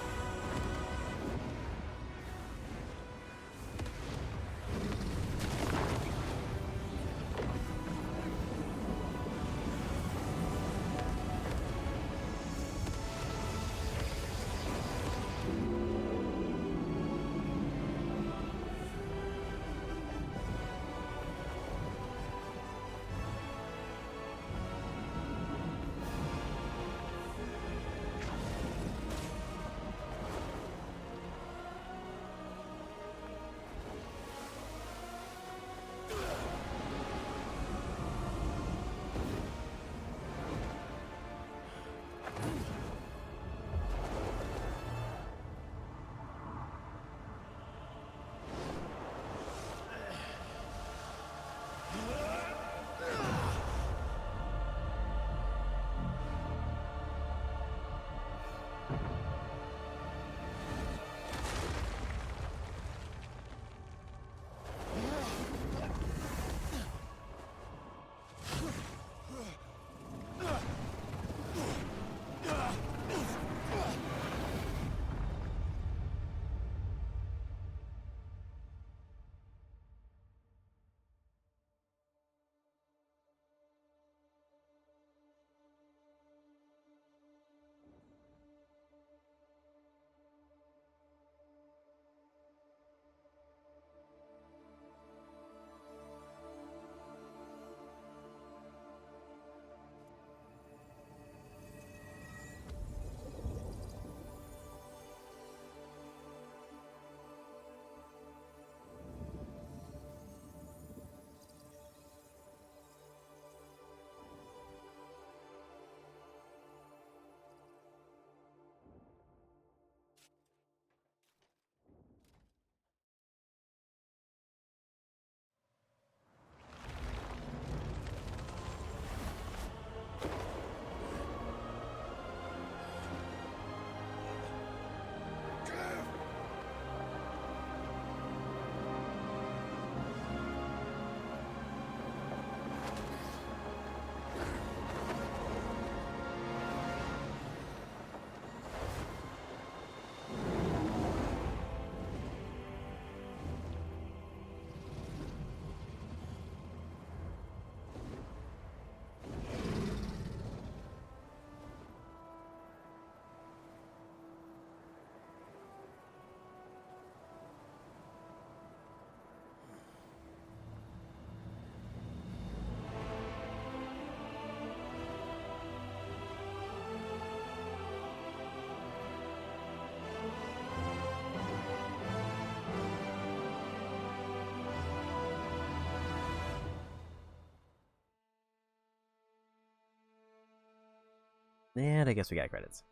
And I guess we got credits.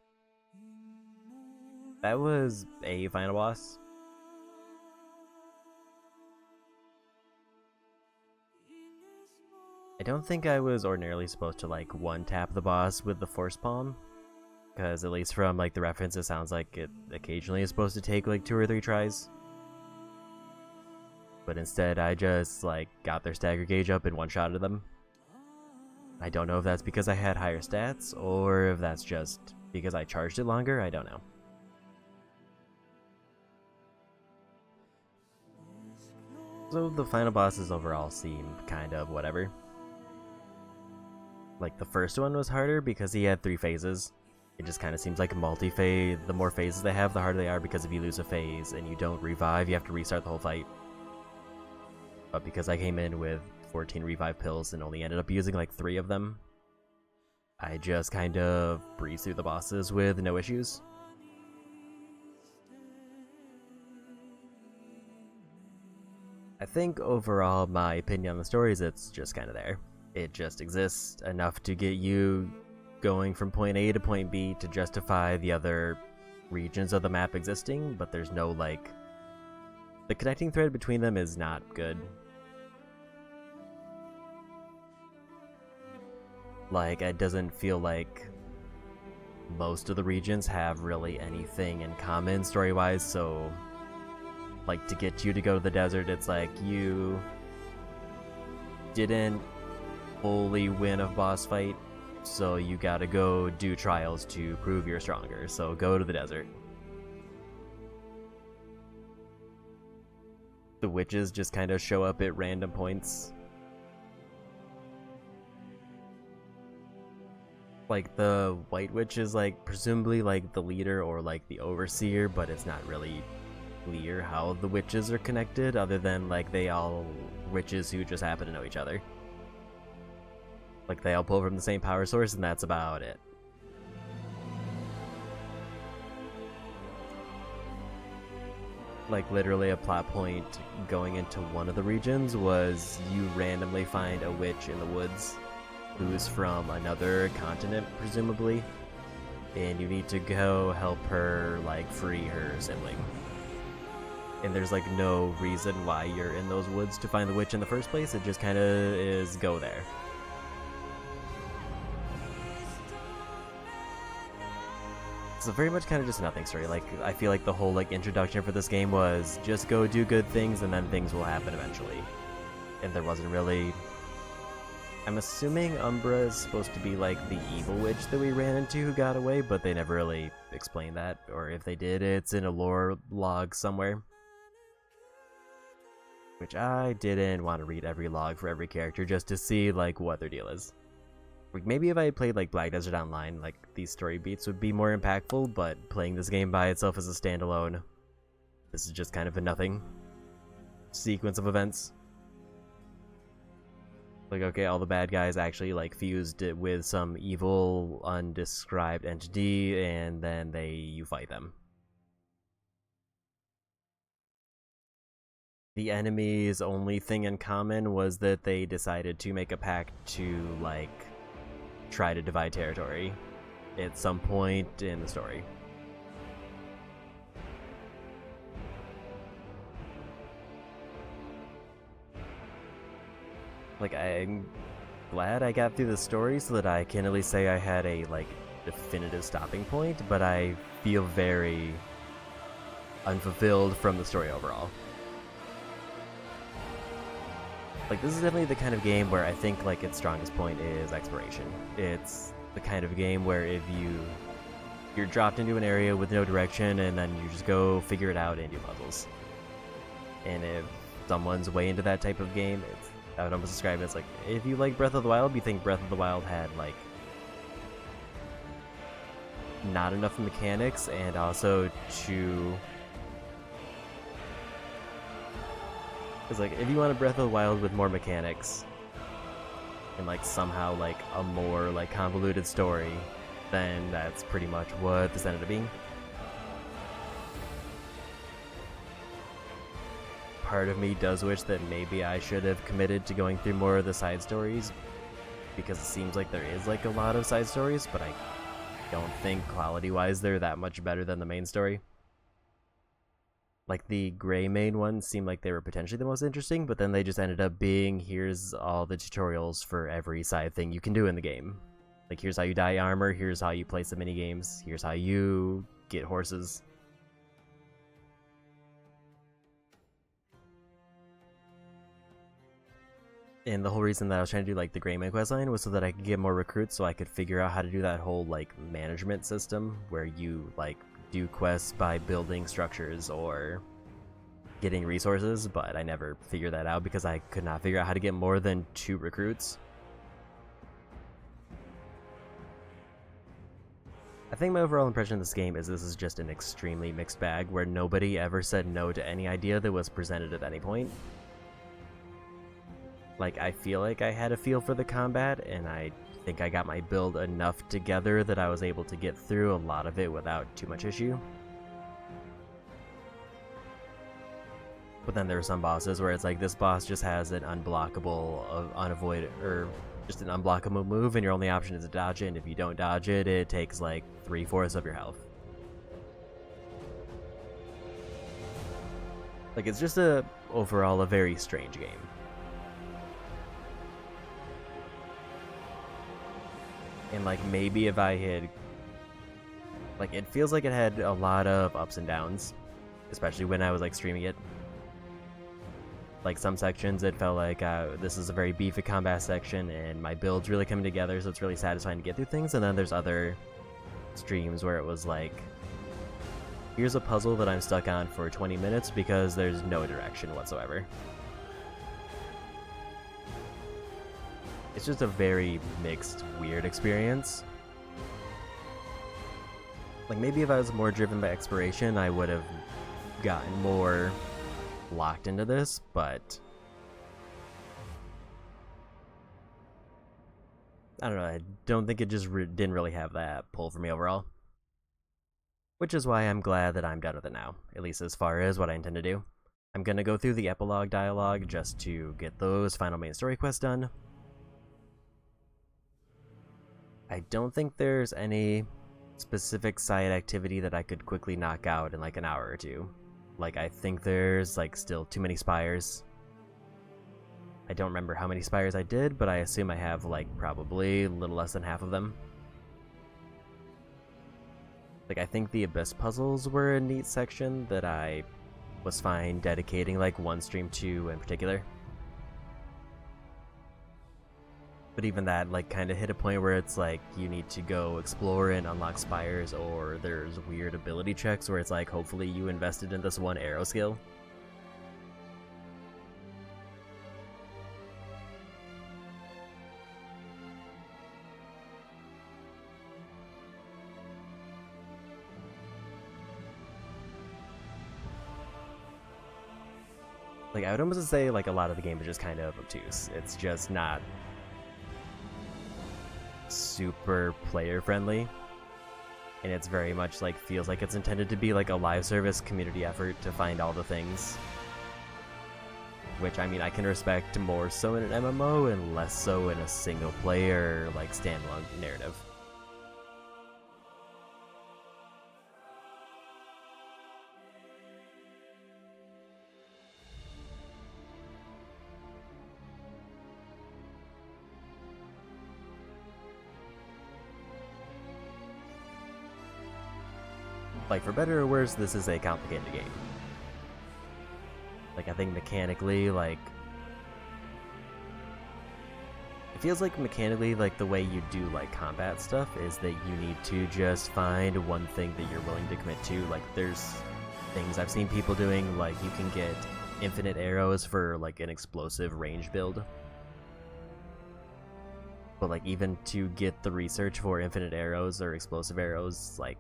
That was a final boss. I don't think I was ordinarily supposed to like one-tap the boss with the force palm, because at least from like the reference it sounds like it occasionally is supposed to take like 2 or 3 tries. But instead I just like got their stagger gauge up and one-shotted them. I don't know if that's because I had higher stats, or if that's just because I charged it longer, I don't know. So the final bosses overall seemed kind of whatever. Like the first one was harder because he had 3 phases. It just kind of seems like a multi-phase. The more phases they have, the harder they are, because if you lose a phase and you don't revive, you have to restart the whole fight. But because I came in with 14 revive pills and only ended up using like 3 of them, I just kind of breezed through the bosses with no issues. I think overall my opinion on the story is it's just kind of there. It just exists enough to get you going from point A to point B to justify the other regions of the map existing, but there's no like... The connecting thread between them is not good. Like, it doesn't feel like most of the regions have really anything in common story-wise, so like to get you to go to the desert. It's like you didn't fully win a boss fight, so you gotta go do trials to prove you're stronger. So go to the desert. The witches just kind of show up at random points. Like the White Witch is like presumably like the leader or like the overseer, but it's not really clear how the witches are connected other than like they all witches who just happen to know each other. Like they all pull from the same power source and that's about it. Like literally a plot point going into one of the regions was you randomly find a witch in the woods who's from another continent, presumably, and you need to go help her, like, free her sibling. And there's, like, no reason why you're in those woods to find the witch in the first place, it just kind of is go there. So very much kind of just a nothing story. Like, I feel like the whole, like, introduction for this game was just go do good things and then things will happen eventually. And there wasn't really... I'm assuming Umbra is supposed to be like the evil witch that we ran into who got away, but they never really explained that, or if they did, it's in a lore log somewhere. Which I didn't want to read every log for every character just to see like what their deal is. Like, maybe if I had played like Black Desert Online, like these story beats would be more impactful, but playing this game by itself as a standalone, this is just kind of a nothing sequence of events. Like, okay, all the bad guys actually, like, fused it with some evil, undescribed entity, and then you fight them. The enemy's only thing in common was that they decided to make a pact to, like, try to divide territory at some point in the story. Like, I'm glad I got through the story so that I can at least say I had a, like, definitive stopping point, but I feel very unfulfilled from the story overall. Like, this is definitely the kind of game where I think, like, its strongest point is exploration. It's the kind of game where if you're dropped into an area with no direction and then you just go figure it out and do puzzles. And if someone's way into that type of game, I would almost describe it as like, if you like Breath of the Wild, you think Breath of the Wild had like not enough mechanics and also it's like, if you want a Breath of the Wild with more mechanics and like somehow like a more like convoluted story, then that's pretty much what this ended up being. Part of me does wish that maybe I should have committed to going through more of the side stories, because it seems like there is like a lot of side stories, but I don't think quality-wise they're that much better than the main story. Like the gray main ones seemed like they were potentially the most interesting, but then they just ended up being, here's all the tutorials for every side thing you can do in the game. Like, here's how you dye armor, here's how you play some minigames, here's how you get horses. And the whole reason that I was trying to do like the Greyman questline was so that I could get more recruits, so I could figure out how to do that whole like management system where you like do quests by building structures or getting resources, but I never figured that out because I could not figure out how to get more than 2 recruits. I think my overall impression of this game is this is just an extremely mixed bag where nobody ever said no to any idea that was presented at any point. Like, I feel like I had a feel for the combat, and I think I got my build enough together that I was able to get through a lot of it without too much issue. But then there are some bosses where it's like, this boss just has an unblockable, or just an unblockable move, and your only option is to dodge it, and if you don't dodge it, it takes like 3/4 of your health. Like, it's just overall a very strange game. And like, maybe if I had, like, it feels like it had a lot of ups and downs, especially when I was like streaming it. Like some sections, it felt like this is a very beefy combat section, and my build's really coming together, so it's really satisfying to get through things. And then there's other streams where it was like, here's a puzzle that I'm stuck on for 20 minutes because there's no direction whatsoever. It's just a very mixed, weird experience. Like, maybe if I was more driven by exploration, I would have gotten more locked into this, but I don't know, I don't think it just didn't really have that pull for me overall. Which is why I'm glad that I'm done with it now, at least as far as what I intend to do. I'm gonna go through the epilogue dialogue just to get those final main story quests done. I don't think there's any specific side activity that I could quickly knock out in like an hour or two. Like, I think there's like still too many spires. I don't remember how many spires I did, but I assume I have like probably a little less than half of them. Like, I think the Abyss puzzles were a neat section that I was fine dedicating like one stream to in particular. But even that like kind of hit a point where it's like you need to go explore and unlock spires, or there's weird ability checks where it's like hopefully you invested in this one arrow skill. Like, I would almost say like a lot of the game is just kind of obtuse. It's just not super player friendly, and it's very much like feels like it's intended to be like a live service community effort to find all the things, which I mean I can respect more so in an MMO and less so in a single player like standalone narrative. Like, for better or worse, this is a complicated game. Like, I think mechanically, like, it feels like mechanically, like, the way you do, like, combat stuff is that you need to just find one thing that you're willing to commit to. Like, there's things I've seen people doing, like, you can get infinite arrows for, like, an explosive range build. But, like, even to get the research for infinite arrows or explosive arrows, like,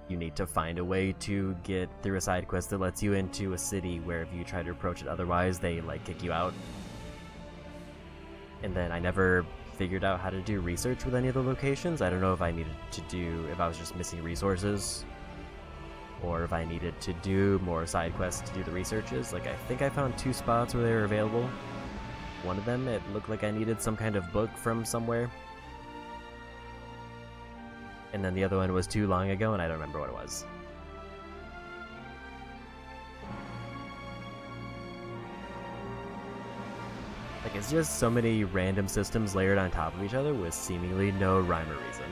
you need to find a way to get through a side quest that lets you into a city where if you try to approach it otherwise, they like kick you out. And then I never figured out how to do research with any of the locations. I don't know if I needed to do, if I was just missing resources, or if I needed to do more side quests to do the researches. Like, I think I found 2 spots where they were available. One of them, it looked like I needed some kind of book from somewhere. And then the other one was too long ago, and I don't remember what it was. Like, it's just so many random systems layered on top of each other with seemingly no rhyme or reason.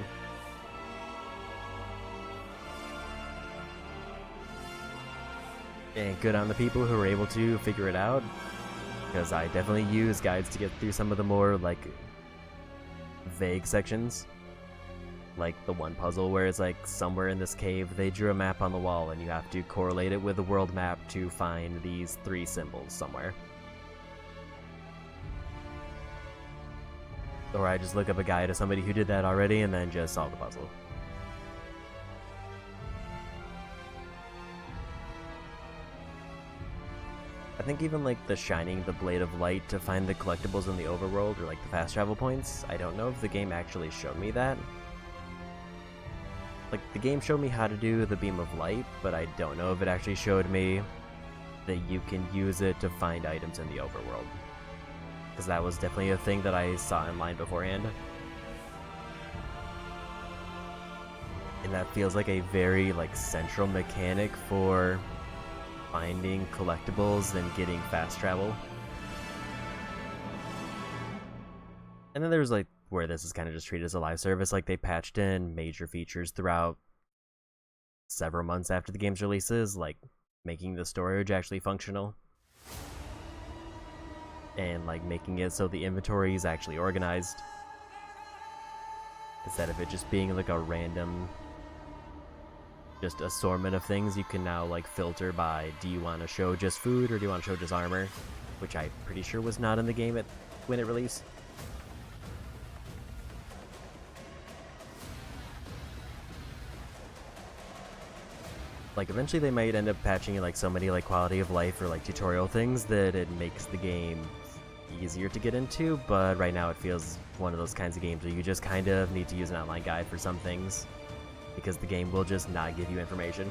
And good on the people who were able to figure it out, because I definitely use guides to get through some of the more, like, vague sections. Like the one puzzle where it's like somewhere in this cave they drew a map on the wall and you have to correlate it with the world map to find these 3 symbols somewhere. Or I just look up a guide of somebody who did that already and then just solve the puzzle. I think even like the shining the blade of light to find the collectibles in the overworld or like the fast travel points, I don't know if the game actually showed me that. Like, the game showed me how to do the beam of light, but I don't know if it actually showed me that you can use it to find items in the overworld. Because that was definitely a thing that I saw in line beforehand. And that feels like a very, like, central mechanic for finding collectibles and getting fast travel. And then there's, like, where this is kind of just treated as a live service, like they patched in major features throughout several months after the game's releases, like making the storage actually functional. and like making it so the inventory is actually organized instead of it just being like a random just assortment of things. You can now like filter by, do you want to show just food or do you want to show just armor, which I'm pretty sure was not in the game when it released. Like eventually they might end up patching in like so many like quality of life or like tutorial things that it makes the game easier to get into, but right now it feels one of those kinds of games where you just kind of need to use an online guide for some things because the game will just not give you information.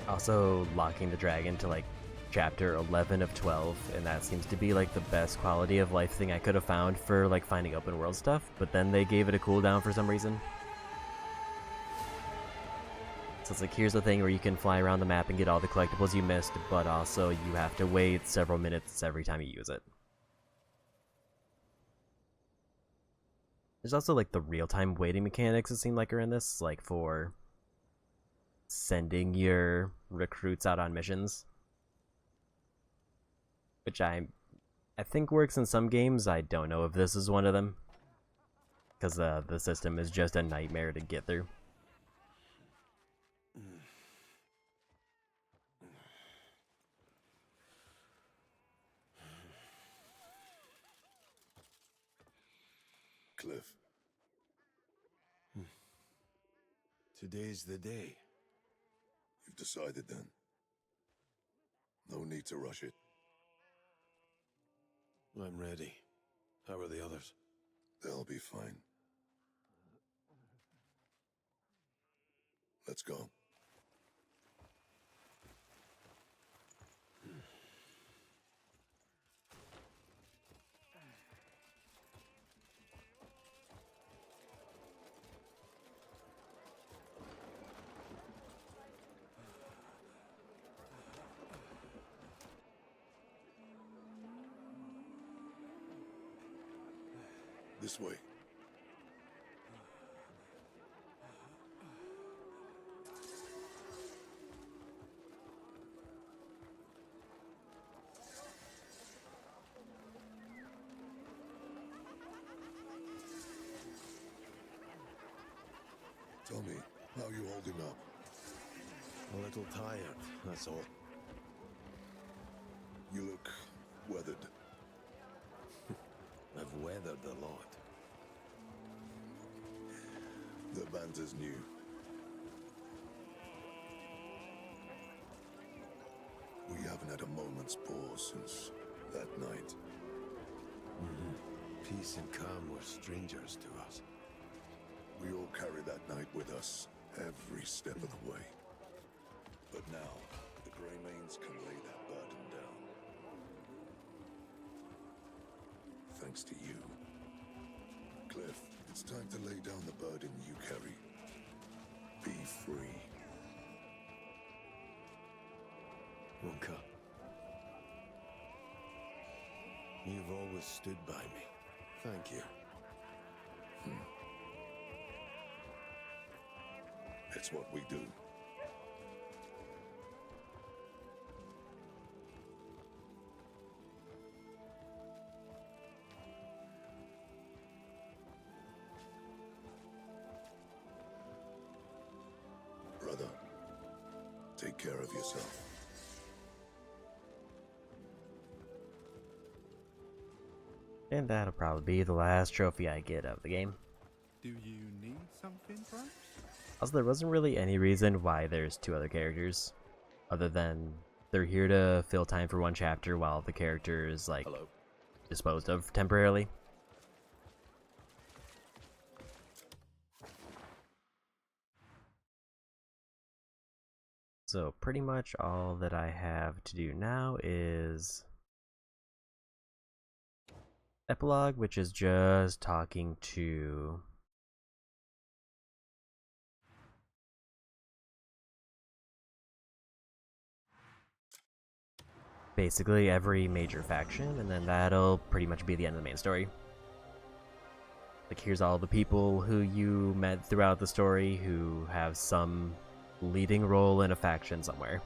Also locking the dragon to like chapter 11 of 12, and that seems to be like the best quality of life thing I could have found for like finding open world stuff, but then they gave it a cooldown for some reason. So it's like, here's the thing where you can fly around the map and get all the collectibles you missed, but also you have to wait several minutes every time you use it. There's also like the real-time waiting mechanics it seem like are in this, like for sending your recruits out on missions, which I think works in some games. I don't know if this is one of them, because the system is just a nightmare to get through. Cliff, Today's the day. you've decided then. No need to rush it. I'm ready. How are the others? They'll be fine. Let's go. This way. Tell me, how you holding up? A little tired, that's all. You look weathered. I've weathered a lot. The banter's new. We haven't had a moment's pause since that night. Peace and calm were strangers to us. We all carry that night with us, every step of the way. But now, the Greymanes can lay that burden down. Thanks to you. Cliff, it's time to lay down the burden you carry. Be free. Wonka. You've always stood by me. Thank you. It's what we do. Brother, take care of yourself. And that'll probably be the last trophy I get of the game. Do you need something, perhaps? Also, there wasn't really any reason why there's two other characters, other than they're here to fill time for one chapter while the character is, like, disposed of temporarily. So pretty much all that I have to do now is epilogue, which is just talking to basically every major faction, and then that'll pretty much be the end of the main story. Like, here's all the people who you met throughout the story who have some leading role in a faction somewhere.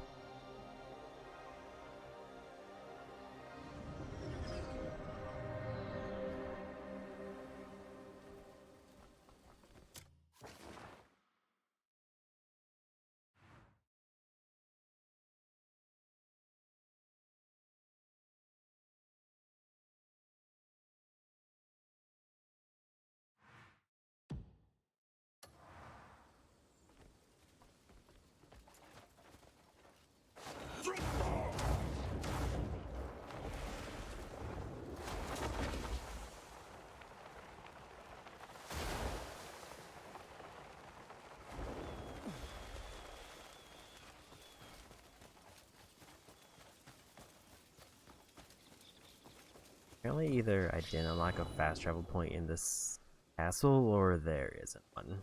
Apparently either I didn't unlock a fast travel point in this castle, or there isn't one.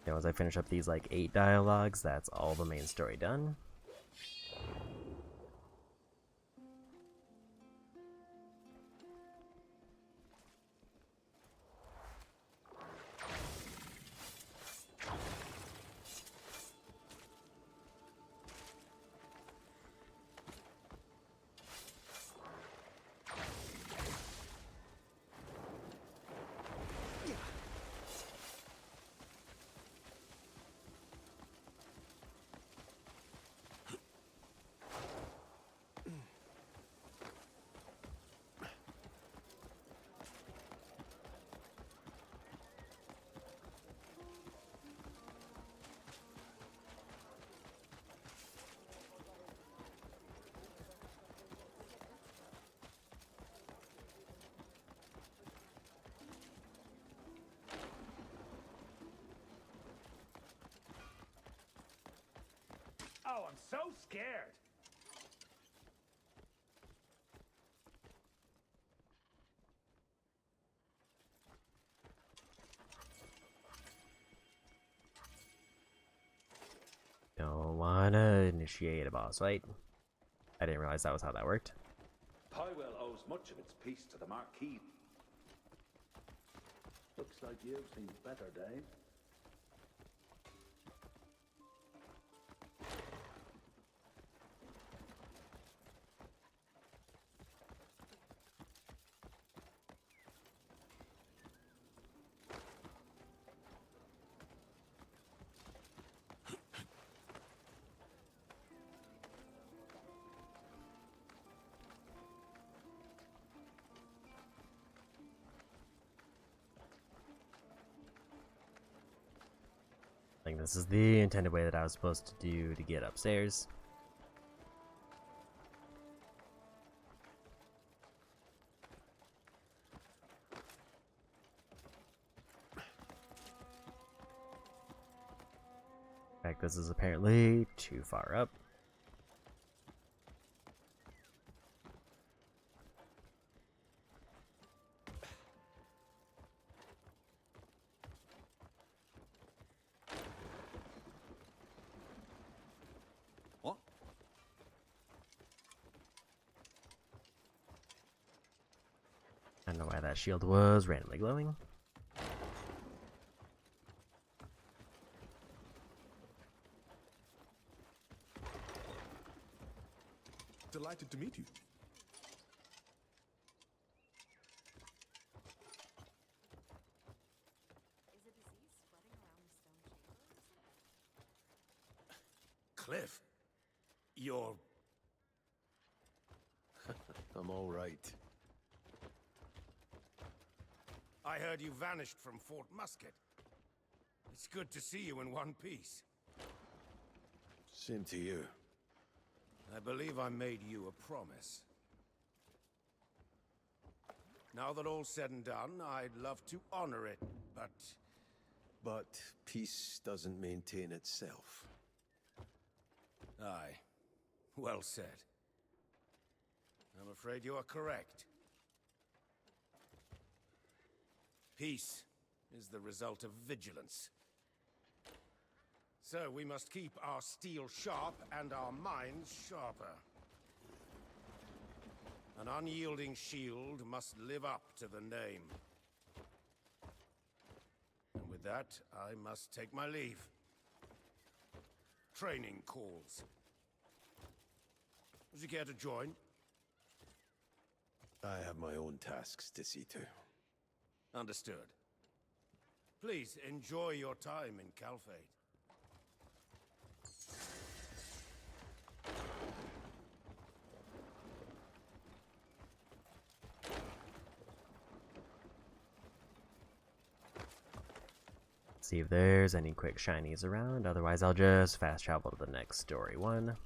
And once I finish up these like 8 dialogues, that's all the main story done. Oh, I'm so scared. Don't wanna initiate a boss fight. I didn't realize that was how that worked. Highwell owes much of its peace to the Marquis. Looks like you've seen better days. I think this is the intended way that I was supposed to do to get upstairs. In fact, this is apparently too far up. What? I don't know why that shield was randomly glowing. Delighted to meet you. Is a disease spreading around the stone chamber? Cliff, you're... I'm all right. I heard you vanished from Fort Musket. It's good to see you in one piece. Same to you. I believe I made you a promise. Now that all's said and done, I'd love to honor it, but... But peace doesn't maintain itself. Aye. Well said. I'm afraid you are correct. Peace is the result of vigilance. So we must keep our steel sharp and our minds sharper. An unyielding shield must live up to the name. And with that, I must take my leave. Training calls. Would you care to join? I have my own tasks to see to. Understood. Please enjoy your time in Calfate. See if there's any quick shinies around, otherwise I'll just fast travel to the next story one.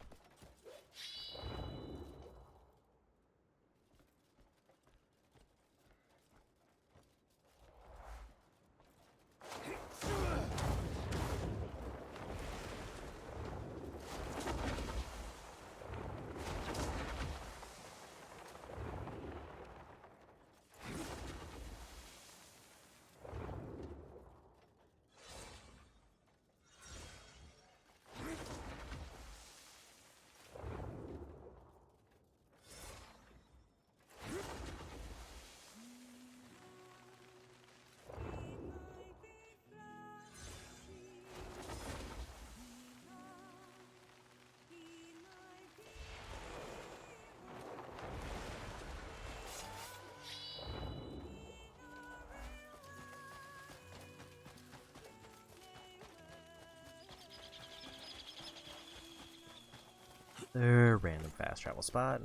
Their random fast travel spot.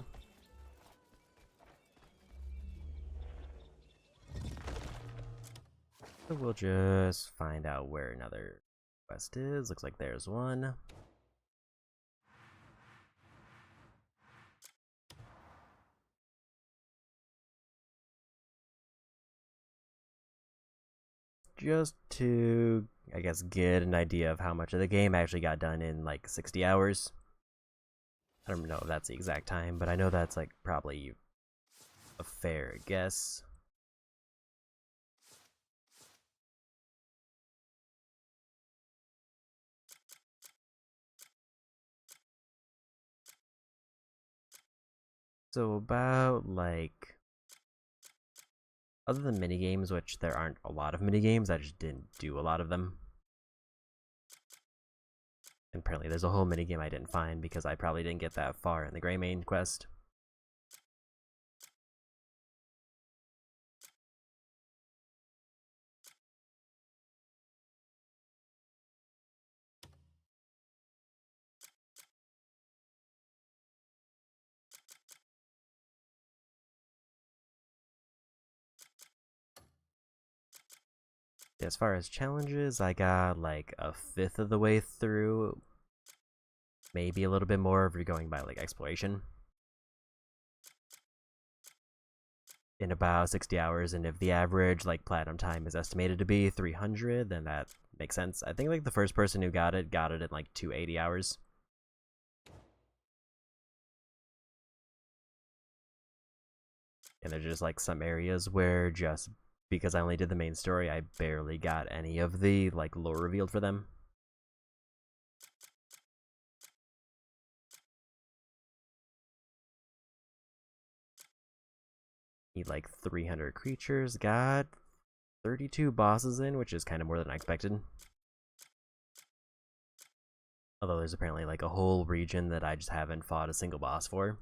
So we'll just find out where another quest is. Looks like there's one. Just to, I guess, get an idea of how much of the game actually got done in like 60 hours. I don't know if that's the exact time, but I know that's like probably a fair guess. So about like, other than minigames, which there aren't a lot of minigames, I just didn't do a lot of them. And apparently there's a whole minigame I didn't find because I probably didn't get that far in the Greymane quest. As far as challenges, I got like a fifth of the way through. Maybe a little bit more if you're going by like exploration. In about 60 hours, and if the average like platinum time is estimated to be 300, then that makes sense. I think like the first person who got it in like 280 hours. And there's just like some areas where just because I only did the main story, I barely got any of the like lore revealed for them. Need like 300 creatures, got 32 bosses in, which is kind of more than I expected. Although there's apparently like a whole region that I just haven't fought a single boss for.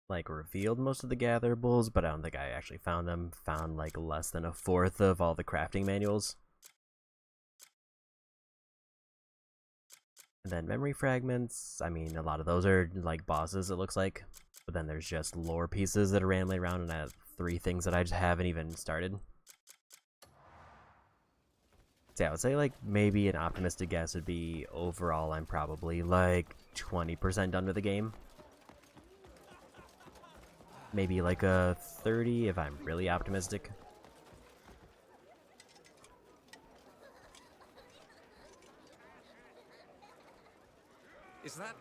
Like revealed most of the gatherables, but I don't think I actually found them. Found like less than a fourth of all the crafting manuals. And then memory fragments, I mean, a lot of those are like bosses, it looks like. But then there's just lore pieces that are randomly around, and I have 3 things that I just haven't even started. So yeah, I would say like maybe an optimistic guess would be overall I'm probably like 20% done with the game. Maybe like a 30 if I'm really optimistic. Is that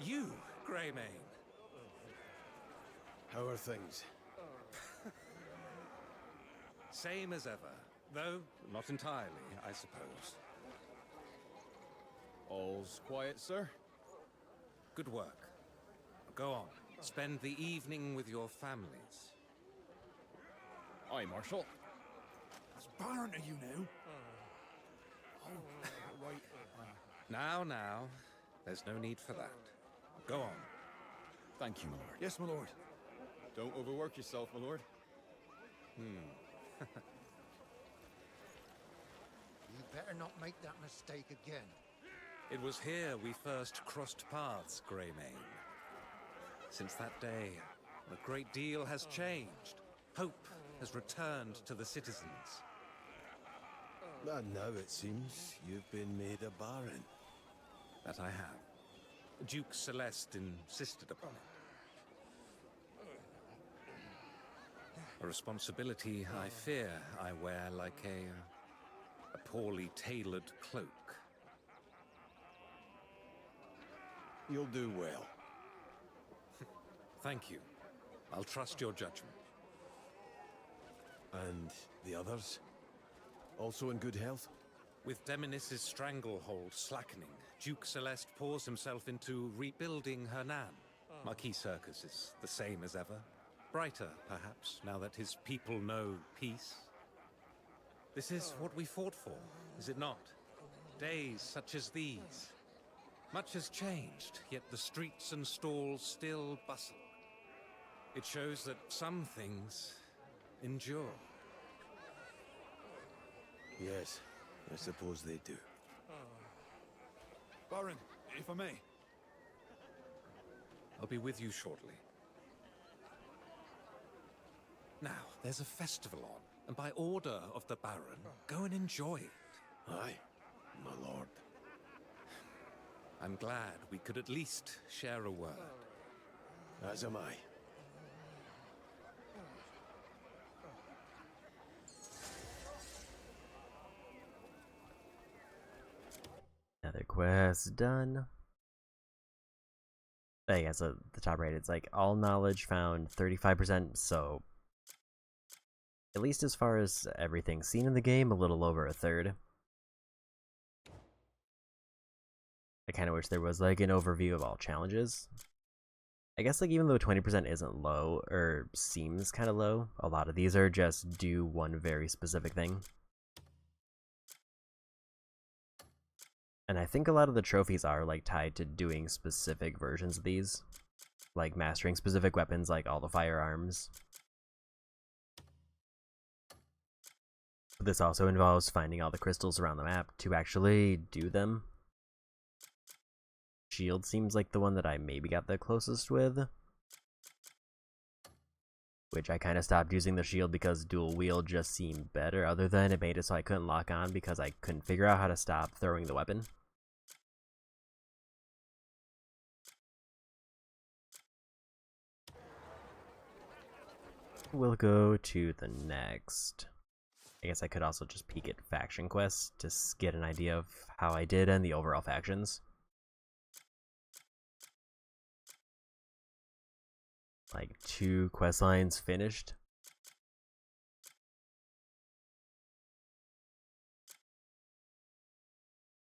you, Greymane? How are things? Same as ever, though not entirely, I suppose. All's quiet, sir? Good work. Go on. Spend the evening with your families. Aye, Marshal. That's Baron to you now. Now. There's no need for that. Go on. Thank you, my lord. Yes, my lord. Don't overwork yourself, my lord. You better not make that mistake again. It was here we first crossed paths, Greymane. Since that day, a great deal has changed. Hope has returned to the citizens. And now it seems you've been made a baron. That I have. Duke Celeste insisted upon it. A responsibility I fear I wear like a poorly tailored cloak. You'll do well. Thank you. I'll trust your judgment. And the others? Also in good health? With Demonis's stranglehold slackening, Duke Celeste pours himself into rebuilding Hernan. Marquis Circus is the same as ever. Brighter, perhaps, now that his people know peace. This is what we fought for, is it not? Days such as these. Much has changed, yet the streets and stalls still bustle. It shows that some things endure. Yes, I suppose they do. Baron, if I may. I'll be with you shortly. Now, there's a festival on, and by order of the Baron, go and enjoy it. Aye, my lord. I'm glad we could at least share a word. As am I. Another quest done. I guess at the top right, it's like all knowledge found 35%, so at least as far as everything seen in the game, a little over a third. I kind of wish there was like an overview of all challenges. I guess like even though 20% isn't low, or seems kind of low, a lot of these are just do one very specific thing. And I think a lot of the trophies are like tied to doing specific versions of these, like mastering specific weapons like all the firearms. This also involves finding all the crystals around the map to actually do them. Shield seems like the one that I maybe got the closest with, which I kind of stopped using the shield because dual wield just seemed better, other than it made it so I couldn't lock on because I couldn't figure out how to stop throwing the weapon. We'll go to the next. I guess I could also just peek at faction quests to get an idea of how I did and the overall factions. Like 2 quest lines finished.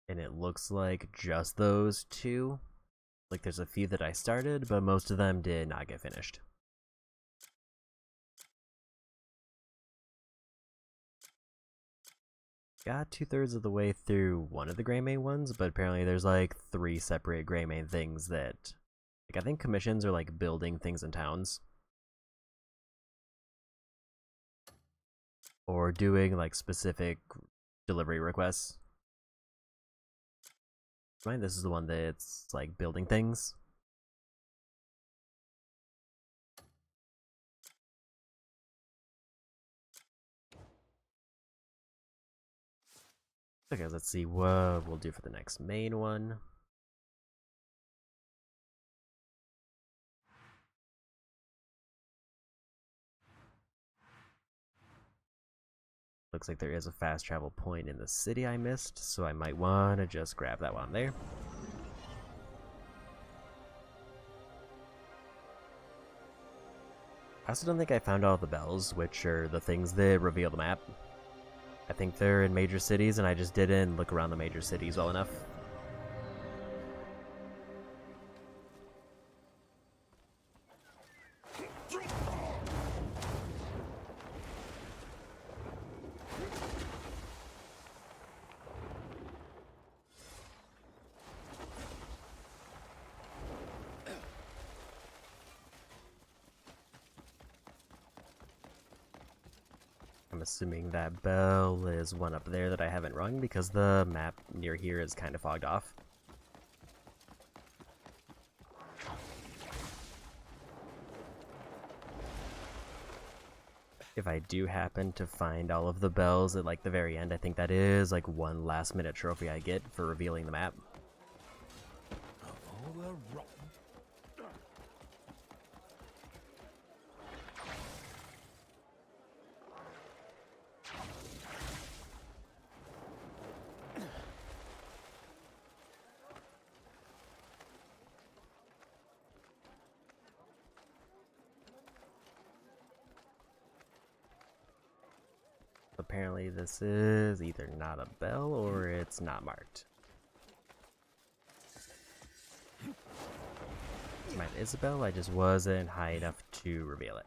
And it looks like just those 2. Like there's a few that I started, but most of them did not get finished. Got 2/3 of the way through one of the Greymane ones, but apparently there's like 3 separate Greymane things that, like I think commissions are like building things in towns. Or doing like specific delivery requests. Right, this is the one that's like building things. Okay, let's see what we'll do for the next main one. Looks like there is a fast travel point in the city I missed, so I might want to just grab that one there. I also don't think I found all the bells, which are the things that reveal the map. I think they're in major cities, and I just didn't look around the major cities well enough. I'm assuming that bell is one up there that I haven't rung because the map near here is kind of fogged off. If I do happen to find all of the bells at like the very end, I think that is like one last minute trophy I get for revealing the map. All the rotten. Apparently this is either not a bell or it's not marked. It might is a bell, I just wasn't high enough to reveal it.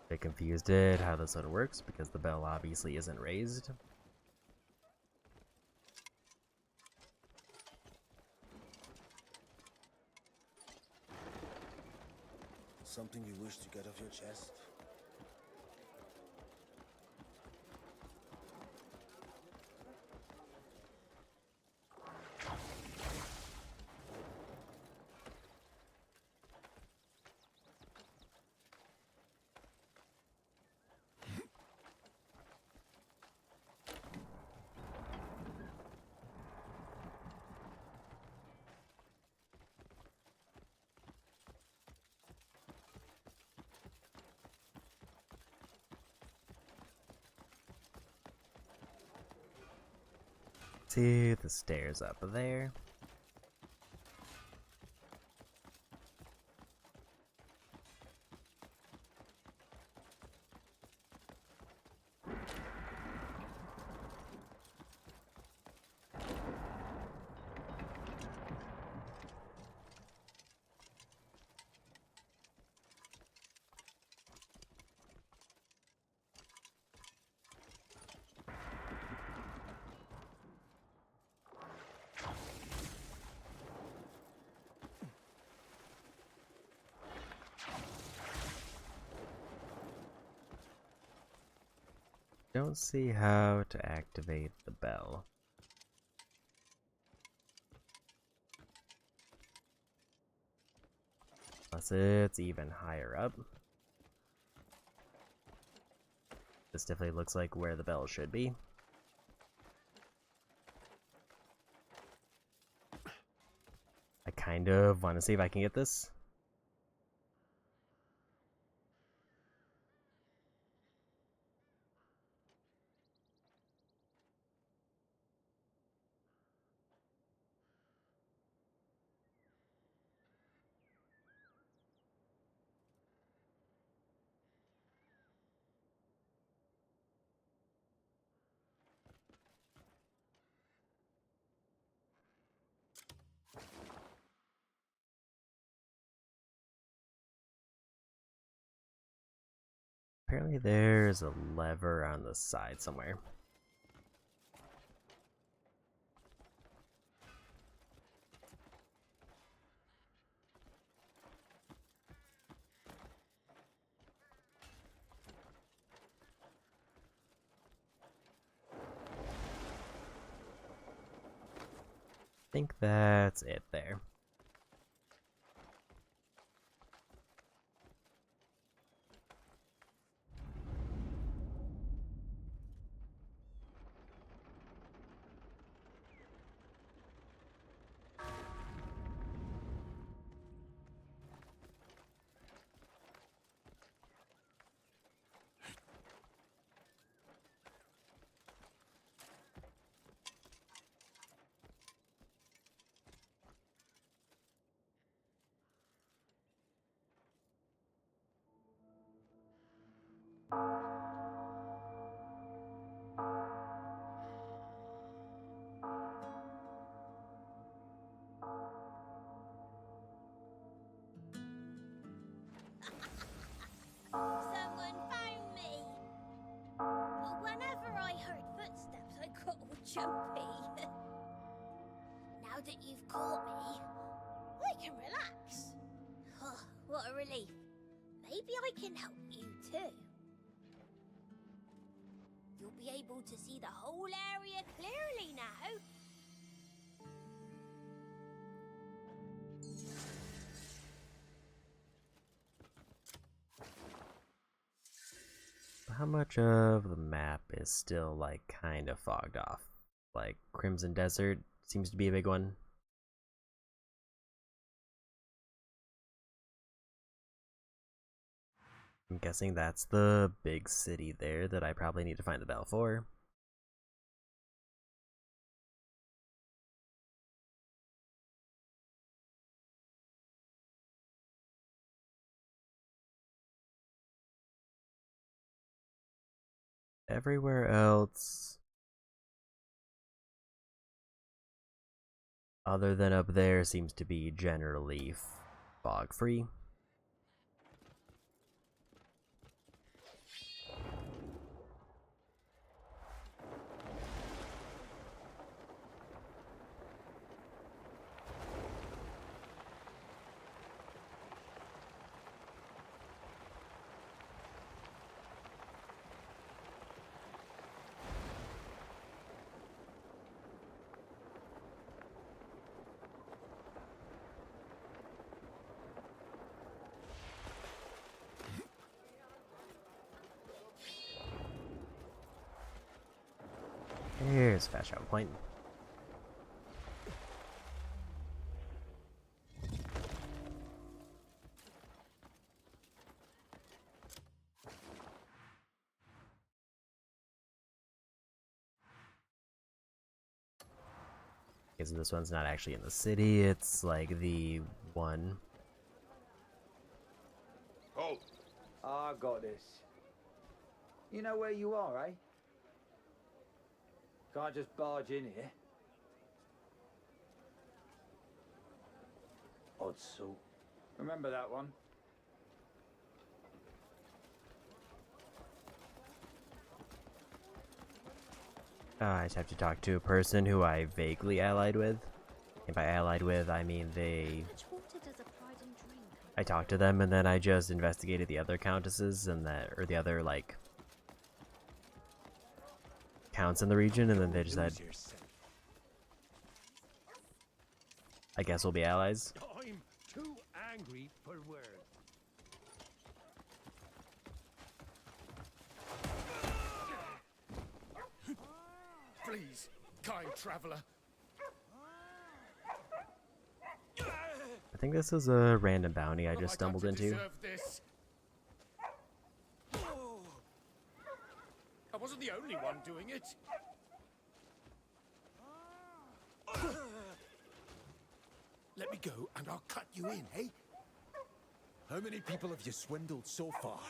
Bit confused at how this one works because the bell obviously isn't raised. Something you wish to get off your chest? See the stairs up there. Don't see how to activate the bell. Unless it's even higher up. This definitely looks like where the bell should be. I kind of want to see if I can get this. Apparently there's a lever on the side somewhere. think that's it there. Someone found me! Whenever I heard footsteps, I got all jumpy. Now that you've caught me, I can relax. Oh, what a relief. Maybe I can help you too. You'll be able to see the whole area clearly now. How much of the map is still, like, kind of fogged off? Like, Crimson Desert seems to be a big one. I'm guessing that's the big city there that I probably need to find the bell for. Everywhere else, other than up there, seems to be generally fog free. Here's a fast travel point. Because this one's not actually in the city, it's like the one. Oh! I got this. You know where you are, eh? Can't just barge in here. Odd sort. Remember that one? I just have to talk to a person who I vaguely allied with. And by allied with, I mean they... I talked to them and then I just investigated the other countesses and that, or the other, like, counts in the region, and then they just said, I guess we'll be allies. I'm too angry for words. Please, kind traveler. I think this is a random bounty I just stumbled into. This? I wasn't the only one doing it. Let me go and I'll cut you in, eh? How many people have you swindled so far?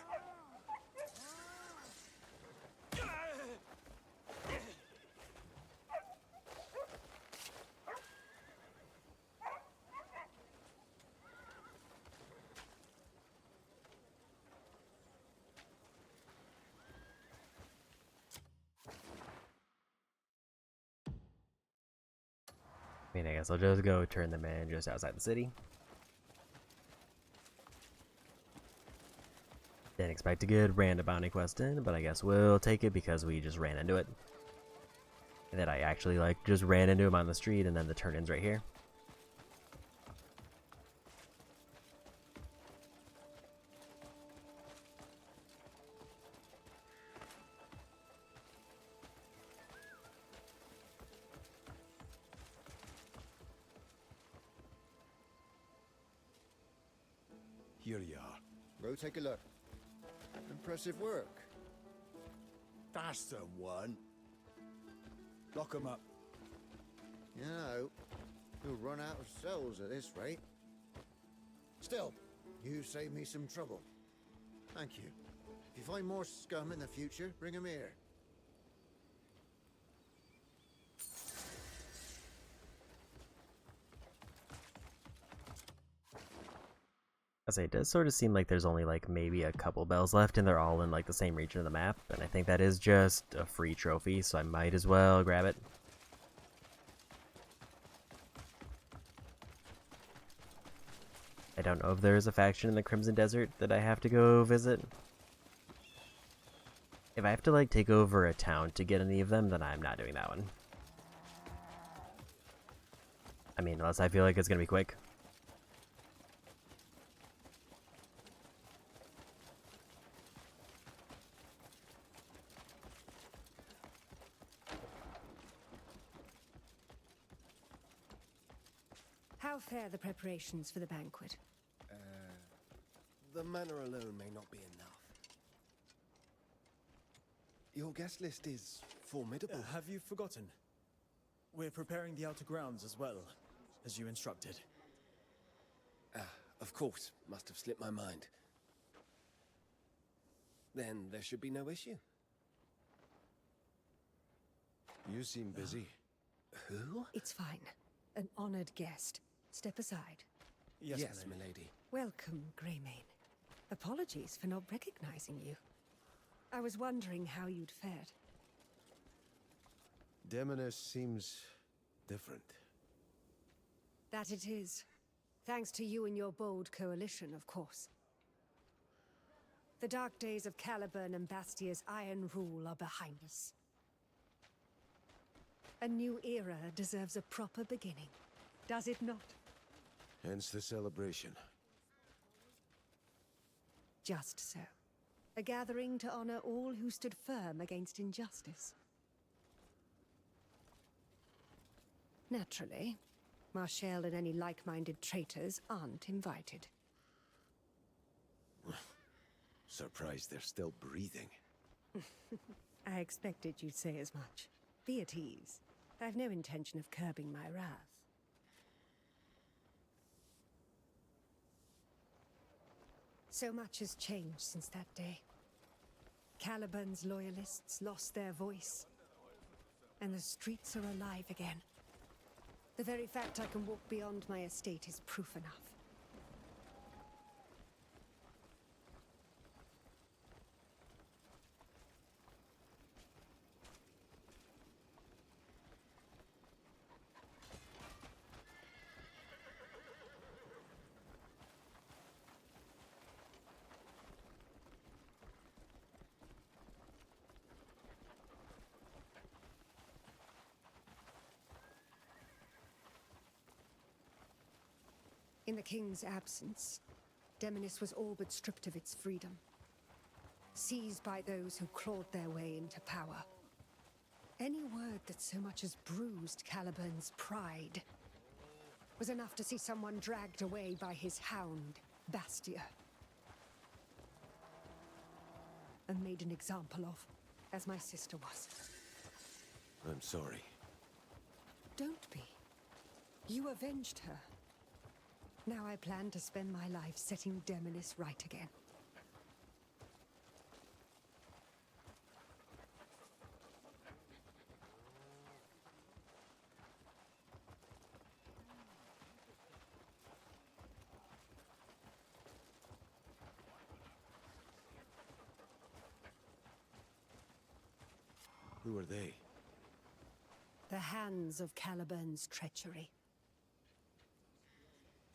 I mean, I guess I'll just go turn them in just outside the city. Didn't expect to get random bounty quest in, but I guess we'll take it because we just ran into it. And then I actually like just ran into him on the street, and then the turn-in's right here. Here you are. Go take a look. Impressive work. That's the one. Lock 'em up. You know, you'll run out of cells at this rate. Still, you saved me some trouble. Thank you. If you find more scum in the future, bring 'em here. I say, it does sort of seem like there's only like maybe a couple bells left, and they're all in like the same region of the map, and I think that is just a free trophy, so I might as well grab it. I don't know if there's a faction in the Crimson Desert that I have to go visit. If I have to like take over a town to get any of them, then I'm not doing that one. I mean, unless I feel like it's gonna be quick. How fare the preparations for the banquet? The manor alone may not be enough. Your guest list is formidable. Have you forgotten? We're preparing the outer grounds as well, as you instructed. Of course, must have slipped my mind. Then there should be no issue. You seem busy. Who? It's fine. An honored guest. Step aside. Yes, milady. Welcome, Greymane. Apologies for not recognizing you. I was wondering how you'd fared. Demoness seems different. That it is. Thanks to you and your bold coalition, of course. The dark days of Caliburn and Bastia's iron rule are behind us. A new era deserves a proper beginning, does it not? Hence the celebration. Just so. A gathering to honor all who stood firm against injustice. Naturally, Marshall and any like-minded traitors aren't invited. Surprised they're still breathing. I expected you'd say as much. Be at ease. I've no intention of curbing my wrath. So much has changed since that day. Caliburn's loyalists lost their voice, and the streets are alive again. The very fact I can walk beyond my estate is proof enough. In the king's absence, Demonis was all but stripped of its freedom, seized by those who clawed their way into power. Any word that so much as bruised Caliburn's pride was enough to see someone dragged away by his hound, Bastia, and made an example of, as my sister was. I'm sorry. Don't be. You avenged her. Now I plan to spend my life setting Demonis right again. Who are they? The hands of Caliburn's treachery.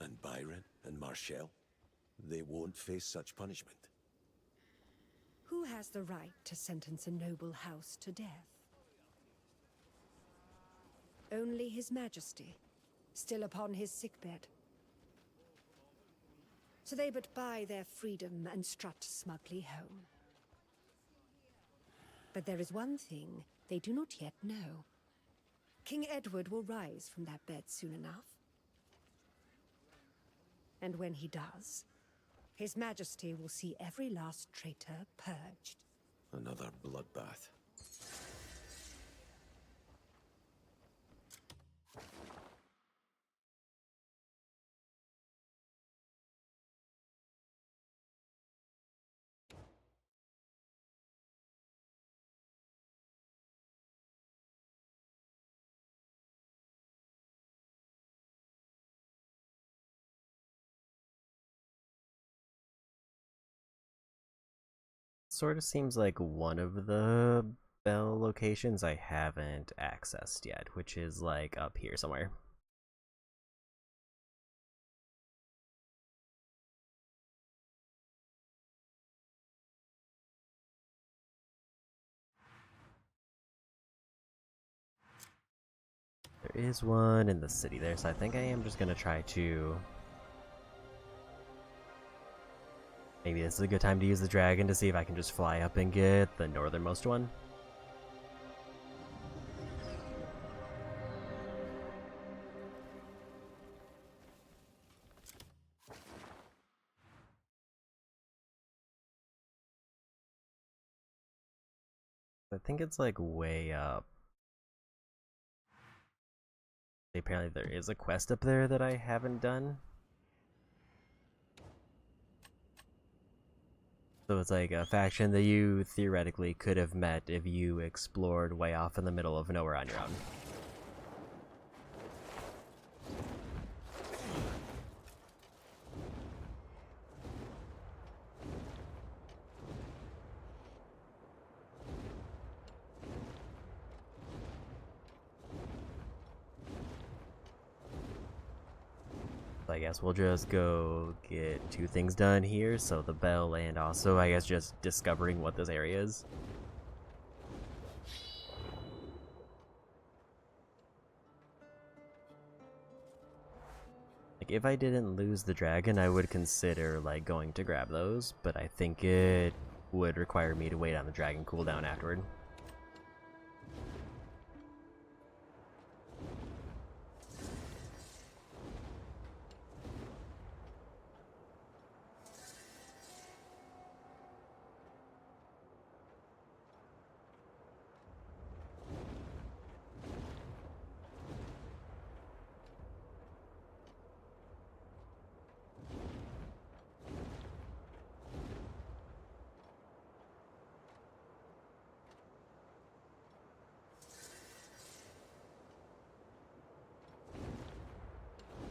And Byron and Marshall? They won't face such punishment. Who has the right to sentence a noble house to death? Only His Majesty, still upon his sickbed. So they but buy their freedom and strut smugly home. But there is one thing they do not yet know. King Edward will rise from that bed soon enough. And when he does, His Majesty will see every last traitor purged. Another bloodbath. Sort of seems like one of the bell locations I haven't accessed yet, which is like up here somewhere. There is one in the city there, so I think I am just gonna try to... Maybe this is a good time to use the dragon to see if I can just fly up and get the northernmost one. I think it's like way up. Apparently there is a quest up there that I haven't done. So it's like a faction that you theoretically could have met if you explored way off in the middle of nowhere on your own. I guess we'll just go get two things done here, so the bell and also I guess just discovering what this area is. Like if I didn't lose the dragon, I would consider like going to grab those, but I think it would require me to wait on the dragon cooldown afterward.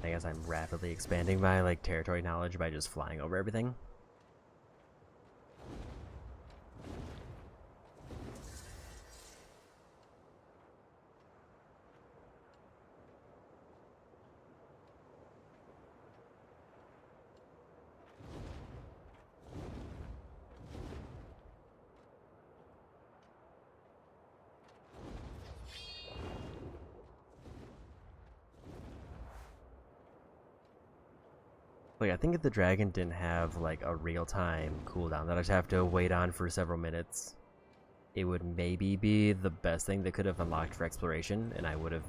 I guess I'm rapidly expanding my like territory knowledge by just flying over everything. Like, I think if the dragon didn't have, like, a real-time cooldown that I'd have to wait on for several minutes, it would maybe be the best thing that could have unlocked for exploration, and I would have...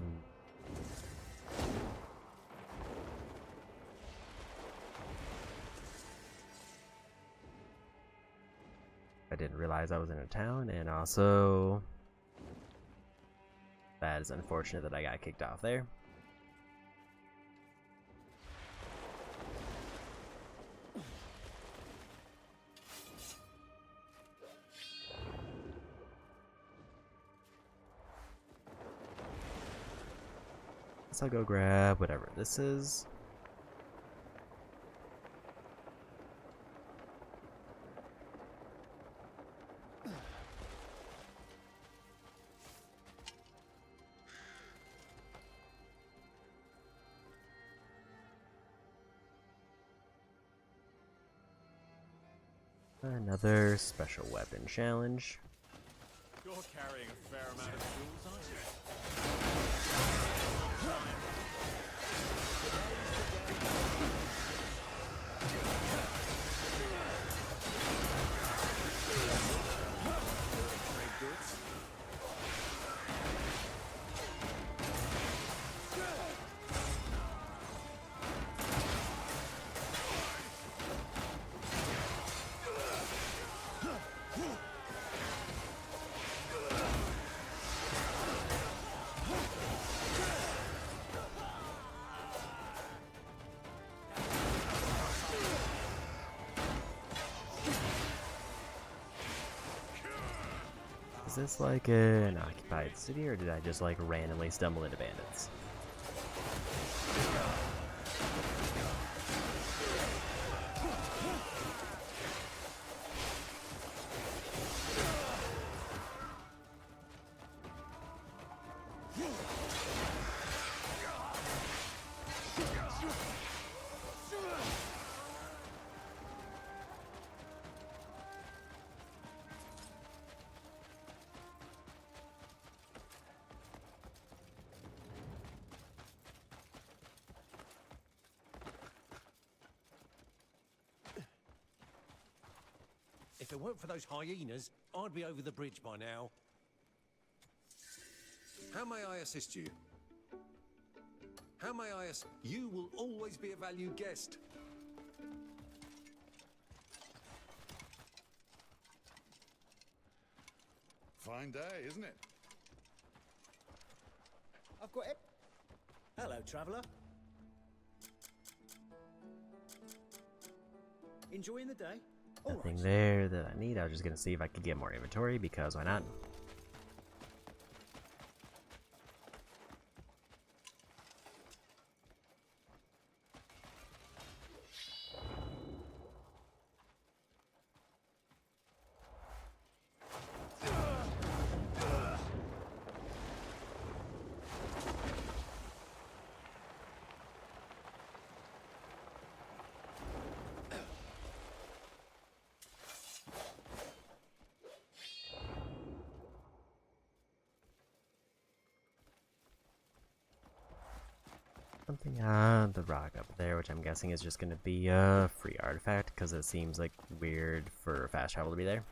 I didn't realize I was in a town, and also... That is unfortunate that I got kicked off there. I'll go grab whatever this is. Another special weapon challenge. You're carrying a fair amount of tools, aren't you? Is this like an occupied city, or did I just like randomly stumble into bandits? If it weren't for those hyenas, I'd be over the bridge by now. How may I assist you? How may I assist? You will always be a valued guest. Fine day, isn't it? I've got it. Hello, traveller. Enjoying the day? Nothing there that I need. I was just gonna see if I could get more inventory, because why not? Something on the rock up there, which I'm guessing is just going to be a free artifact, because it seems like weird for fast travel to be there.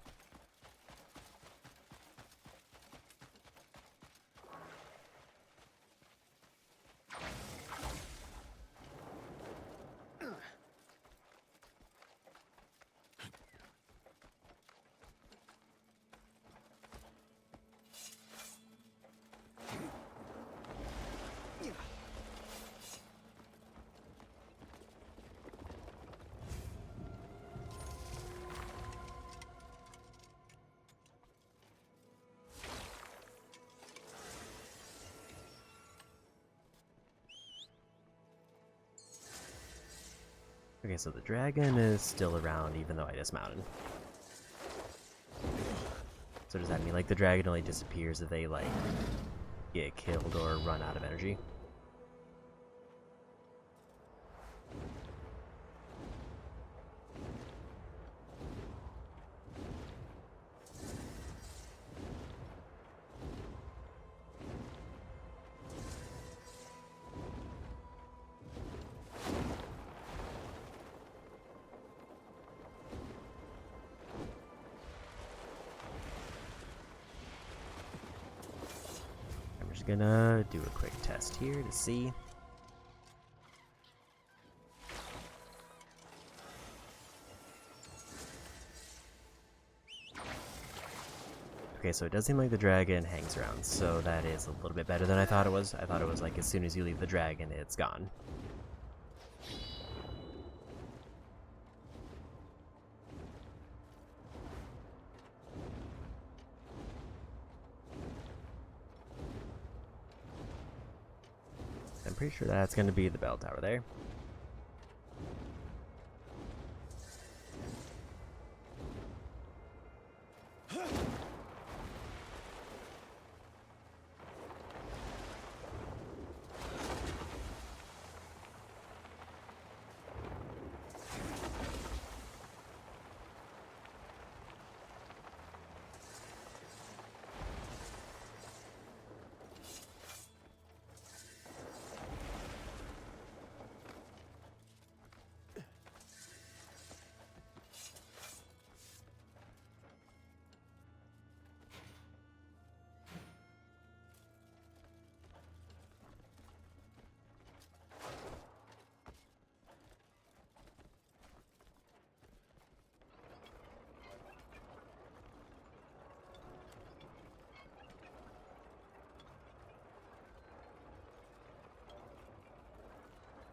Okay, so the dragon is still around even though I dismounted. So does that mean like the dragon only disappears if they like get killed or run out of energy? Gonna do a quick test here to see. Okay, so it does seem like the dragon hangs around, so that is a little bit better than I thought it was. I thought it was like as soon as you leave the dragon, it's gone. I'm pretty sure that's going to be the bell tower there.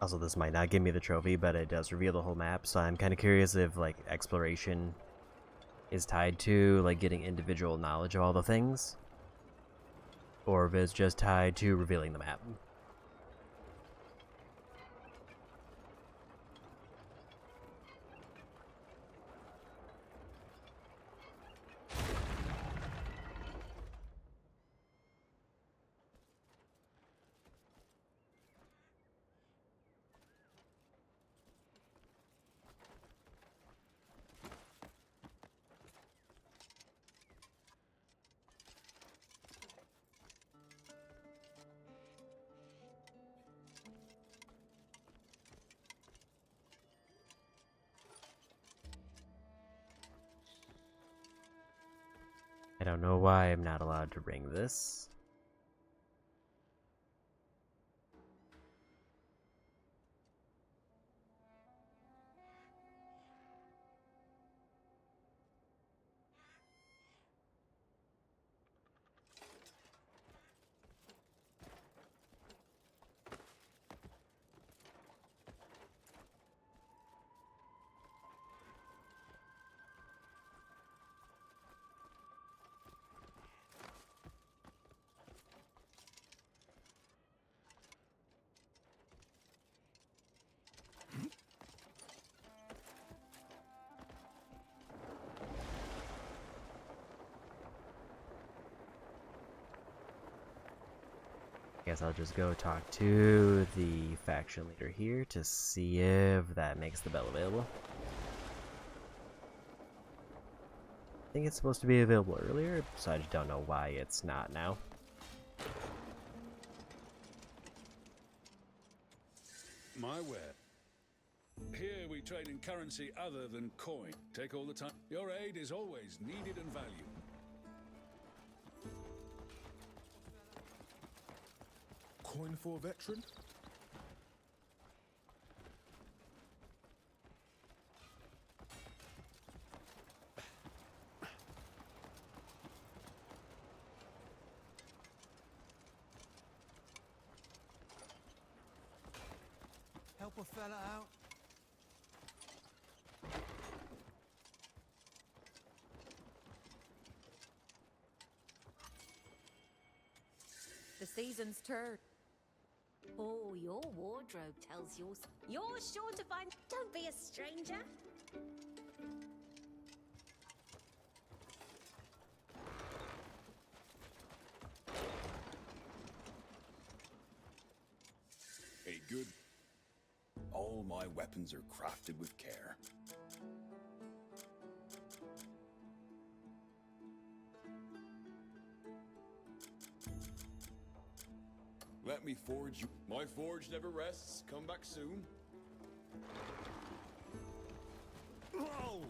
Also, this might not give me the trophy, but it does reveal the whole map, so I'm kind of curious if, like, exploration is tied to like getting individual knowledge of all the things, or if it's just tied to revealing the map. I don't know why I'm not allowed to ring this. Guess I'll just go talk to the faction leader here to see if that makes the bell available. I think it's supposed to be available earlier, so I just don't know why it's not now. My ware. Here we trade in currency other than coin. Take all the time. Your aid is always needed and valued. Coin for a veteran? Help a fella out. The season's turned. Oh, your wardrobe tells you you're sure to find. Don't be a stranger. A good. All my weapons are crafted with care. Let me forge you. My forge never rests. Come back soon. Whoa!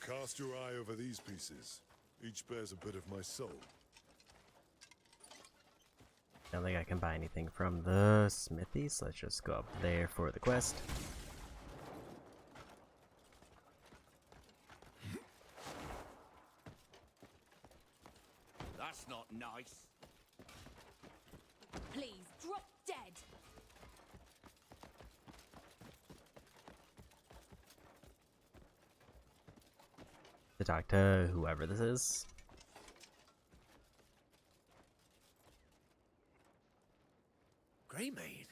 Cast your eye over these pieces. Each bears a bit of my soul. I don't think I can buy anything from the smithy, so let's just go up there for the quest. That's not nice. Please drop dead. To talk to whoever this is. Greymaid?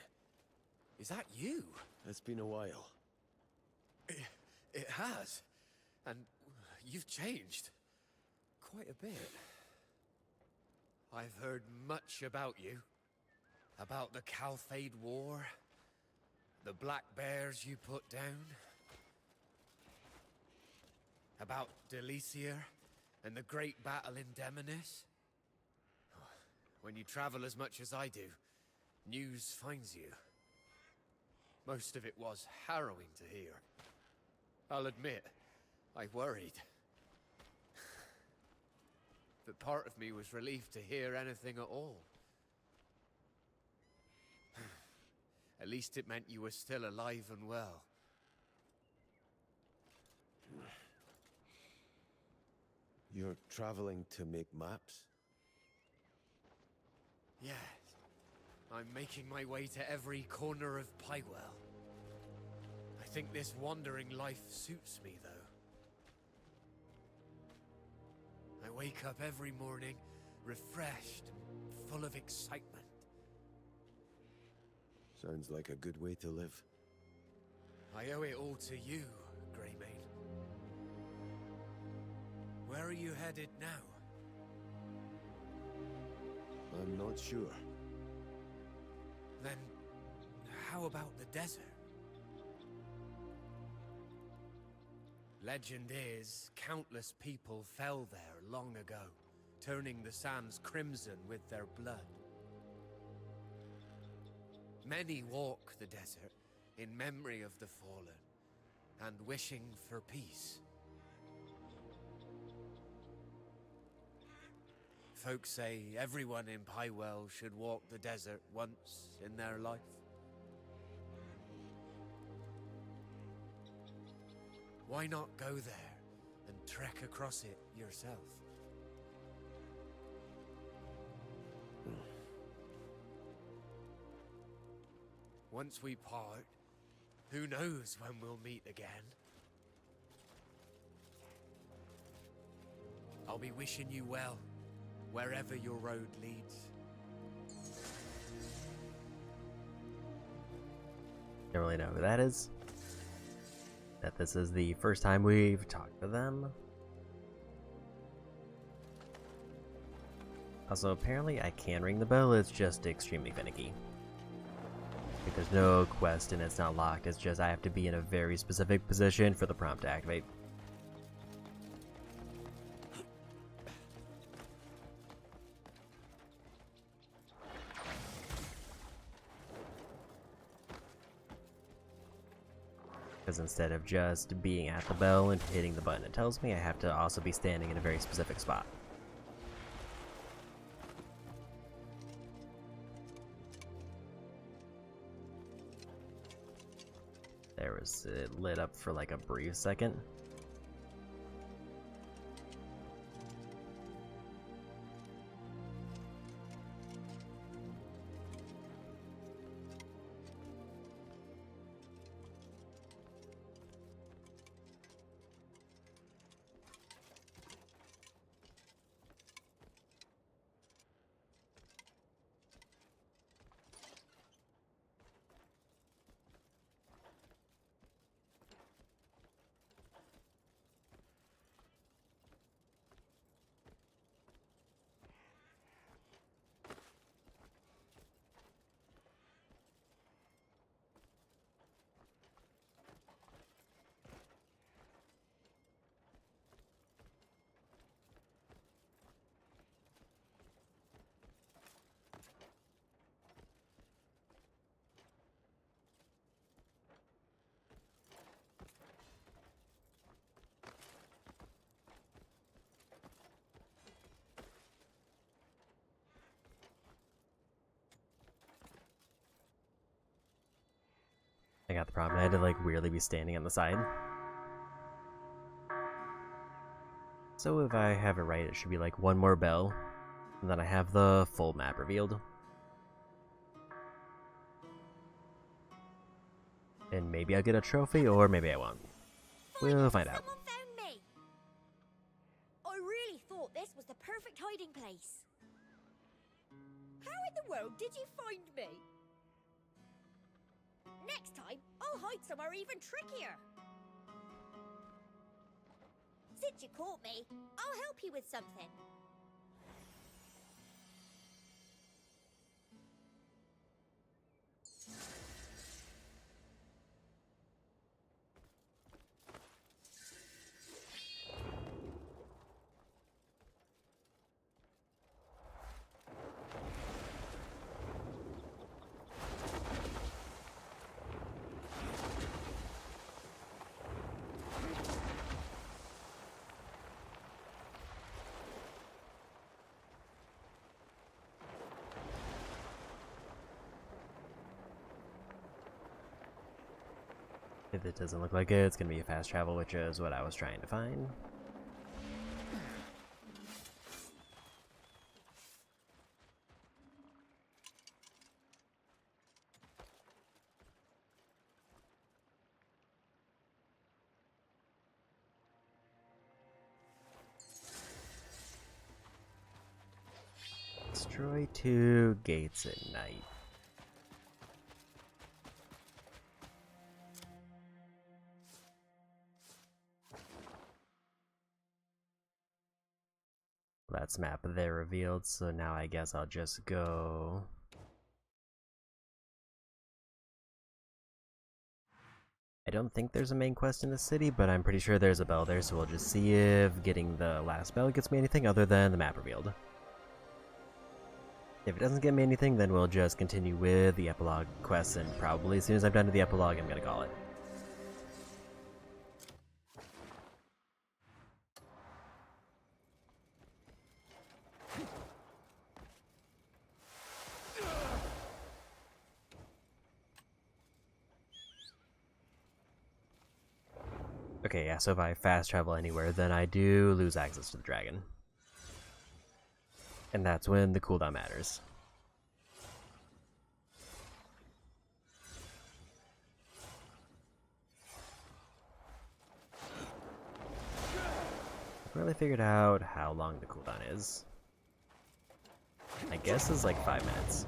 Is that you? It's been a while. It has. And you've changed. Quite a bit. I've heard much about you. About the Calfade War. The Black Bears you put down. About Delicia and the great battle in Demonis. When you travel as much as I do, news finds you. Most of it was harrowing to hear. I'll admit, I worried. But part of me was relieved to hear anything at all. At least it meant you were still alive and well. You're traveling to make maps? Yes. I'm making my way to every corner of Pywell. I think this wandering life suits me, though. I wake up every morning refreshed and full of excitement. Sounds like a good way to live. I owe it all to you, Greymane. Where are you headed now? I'm not sure. Then, how about the desert? Legend is, countless people fell there long ago, turning the sands crimson with their blood. Many walk the desert in memory of the fallen and wishing for peace. Folks say everyone in Pywell should walk the desert once in their life. Why not go there and trek across it yourself? Once we part, who knows when we'll meet again? I'll be wishing you well, wherever your road leads. Don't really know who that is. That this is the first time we've talked to them. Also, apparently I can ring the bell, it's just extremely finicky. Like, there's no quest and it's not locked, it's just I have to be in a very specific position for the prompt to activate. Because instead of just being at the bell and hitting the button it tells me, I have to also be standing in a very specific spot. There was, it lit up for like a brief second. I got the problem. I had to like weirdly be standing on the side. So if I have it right, it should be like one more bell, and then I have the full map revealed. And maybe I'll get a trophy, or maybe I won't. We'll find out. Someone found me! I really thought this was the perfect hiding place. How in the world did you find me? Next time, I'll hide somewhere even trickier. Since you caught me, I'll help you with something. If it doesn't look like it, it's going to be a fast travel, which is what I was trying to find. Destroy 2 gates at night. That's map there revealed, so now I guess I'll just go... I don't think there's a main quest in the city, but I'm pretty sure there's a bell there, so we'll just see if getting the last bell gets me anything other than the map revealed. If it doesn't get me anything, then we'll just continue with the epilogue quests, and probably as soon as I'm done with the epilogue, I'm gonna call it. Okay, yeah, so if I fast travel anywhere, then I do lose access to the dragon. And that's when the cooldown matters. I really figured out how long the cooldown is. I guess it's like 5 minutes.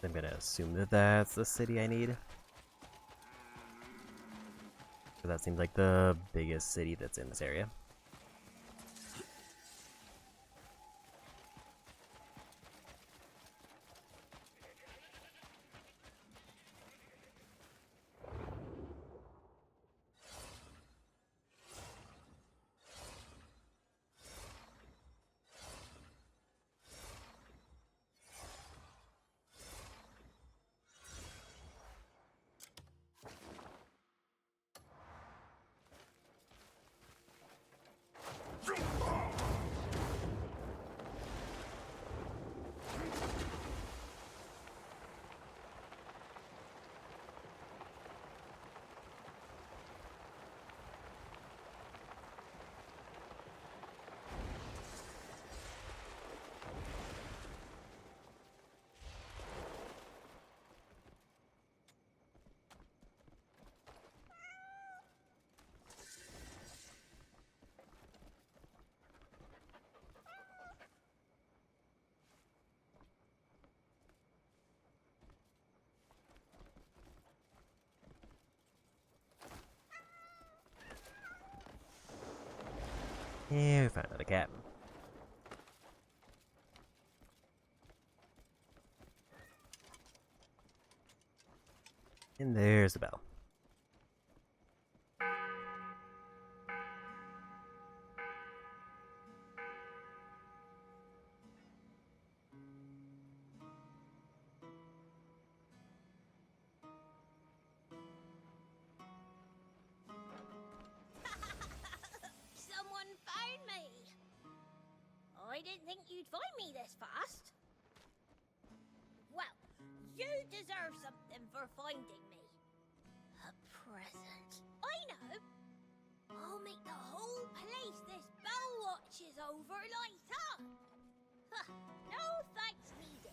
I'm gonna assume that that's the city I need. So that seems like the biggest city that's in this area. Yeah, we found another cat. And there's the bell. Someone found me! I didn't think you'd find me this fast. Well, you deserve something for finding me. A present. I know. I'll make the whole place this bell watches over light up. Huh, no thanks needed.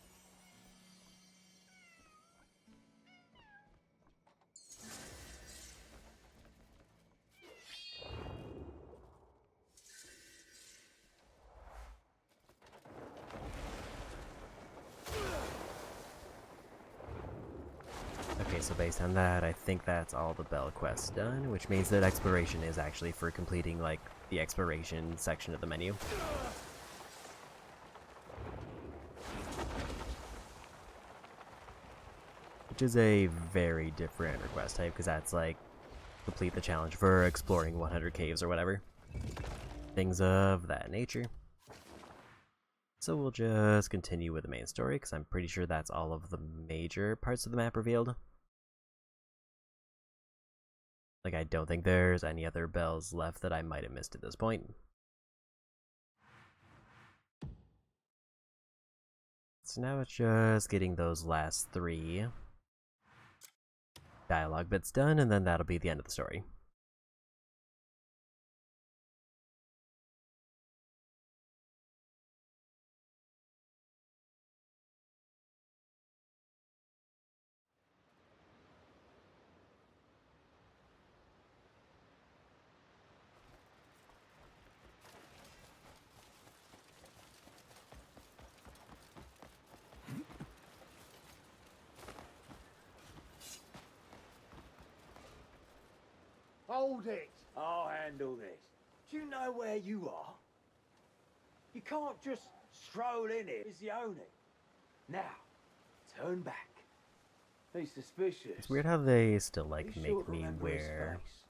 Okay, so based on that, I think that's all the bell quests done, which means that exploration is actually for completing, like, the exploration section of the menu. Which is a very different request type, because that's like, complete the challenge for exploring 100 caves or whatever. Things of that nature. So we'll just continue with the main story, because I'm pretty sure that's all of the major parts of the map revealed. Like, I don't think there's any other bells left that I might have missed at this point. So now it's just getting those last 3 dialogue bits done, and then that'll be the end of the story. Hold it! I'll handle this. Do you know where you are? You can't just stroll in here. It's the only. Now, turn back. He's suspicious. It's weird how they still, like, Be make sure to me remember his wear... face.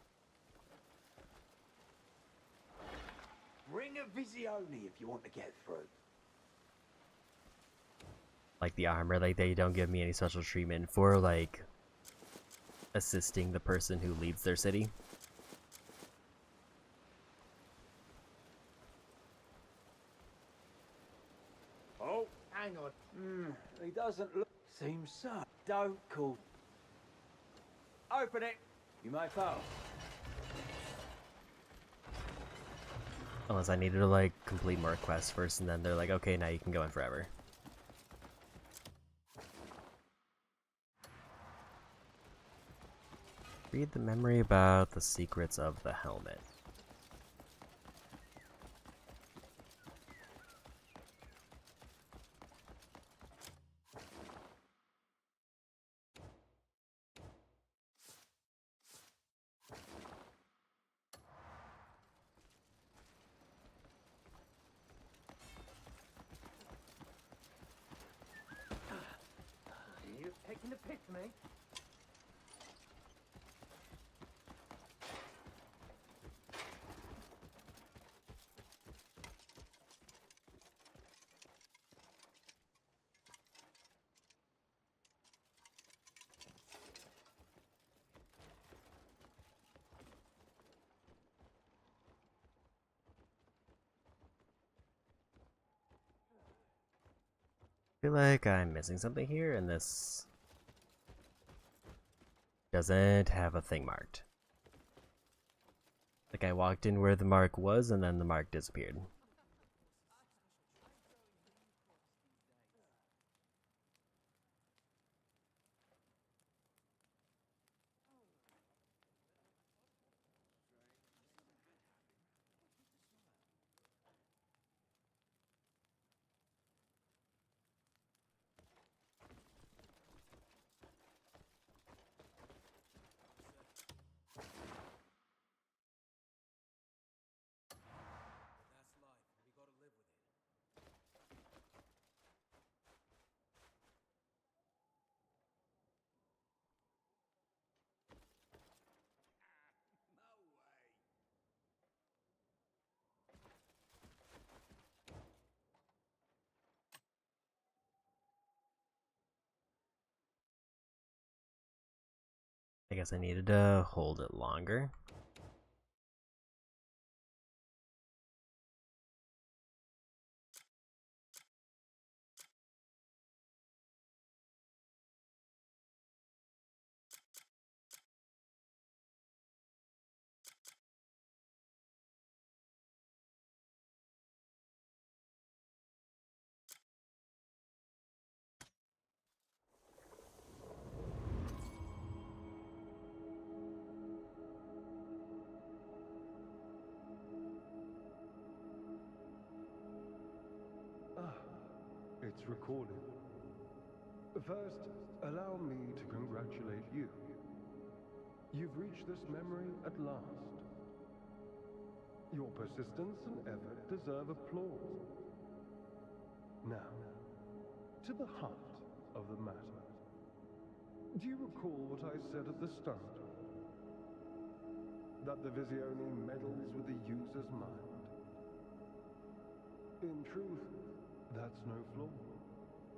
Bring a Visione if you want to get through. like, the armor. Like, they don't give me any special treatment for, like, assisting the person who leads their city. Oh, hang on. He doesn't look... Seems so. Don't call... Open it! You may pass. Unless I needed to, like, complete more quests first, and then they're like, okay, now you can go in forever. Read the memory about the secrets of the helmet. You taking the piss, mate? I feel like I'm missing something here, and this doesn't have a thing marked. Like, I walked in where the mark was, and then the mark disappeared. I guess I needed to hold it longer. It's recorded. First, allow me to congratulate you. You've reached this memory at last. Your persistence and effort deserve applause. Now, to the heart of the matter. Do you recall what I said at the start? That the Visione meddles with the user's mind. In truth, that's no flaw.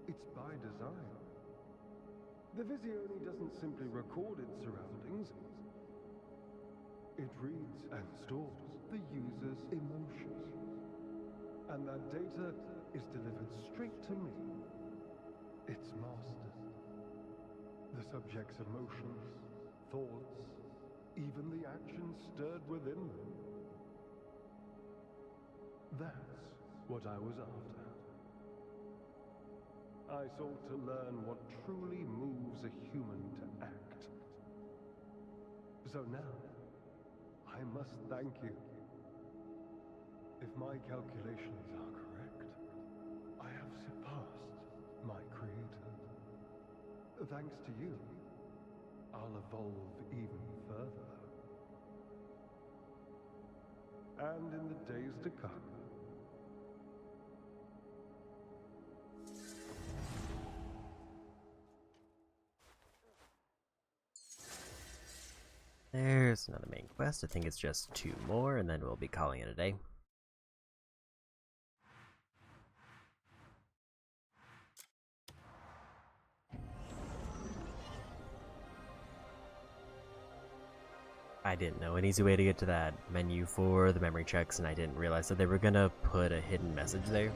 It's by design. The Visione doesn't simply record its surroundings. It reads and stores the user's emotions. And that data is delivered straight to me. It's mastered. The subject's emotions, thoughts, even the actions stirred within them. That's what I was after. I sought to learn what truly moves a human to act. So now, I must thank you. If my calculations are correct, I have surpassed my creator. Thanks to you, I'll evolve even further. And in the days to come, There's another main quest. I think it's just 2 more, and then we'll be calling it a day. I didn't know an easy way to get to that menu for the memory checks, and I didn't realize that they were gonna put a hidden message there.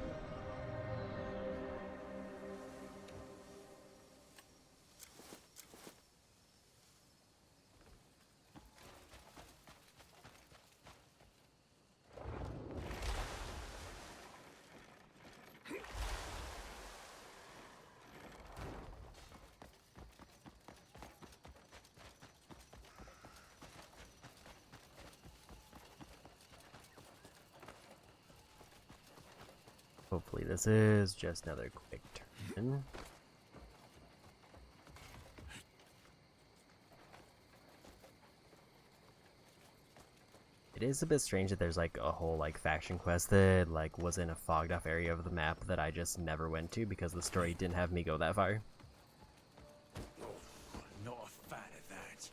Hopefully this is just another quick turn. It is a bit strange that there's like a whole like faction quest that like was in a fogged off area of the map that I just never went to because the story didn't have me go that far. Not a fan of that.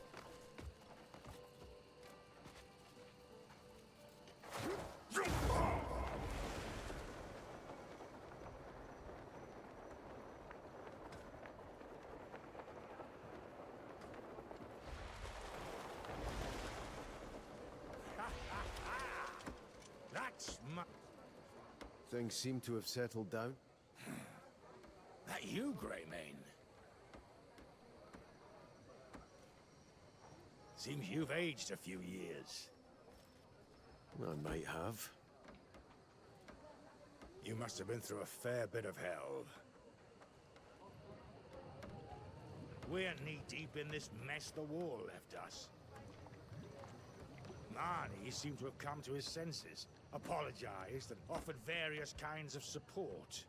That's my... Things seem to have settled down. That you, Greymane? Seems you've aged a few years. I might have. You must have been through a fair bit of hell. We're knee-deep in this mess the war left us. Marnie seemed to have come to his senses, apologized, and offered various kinds of support.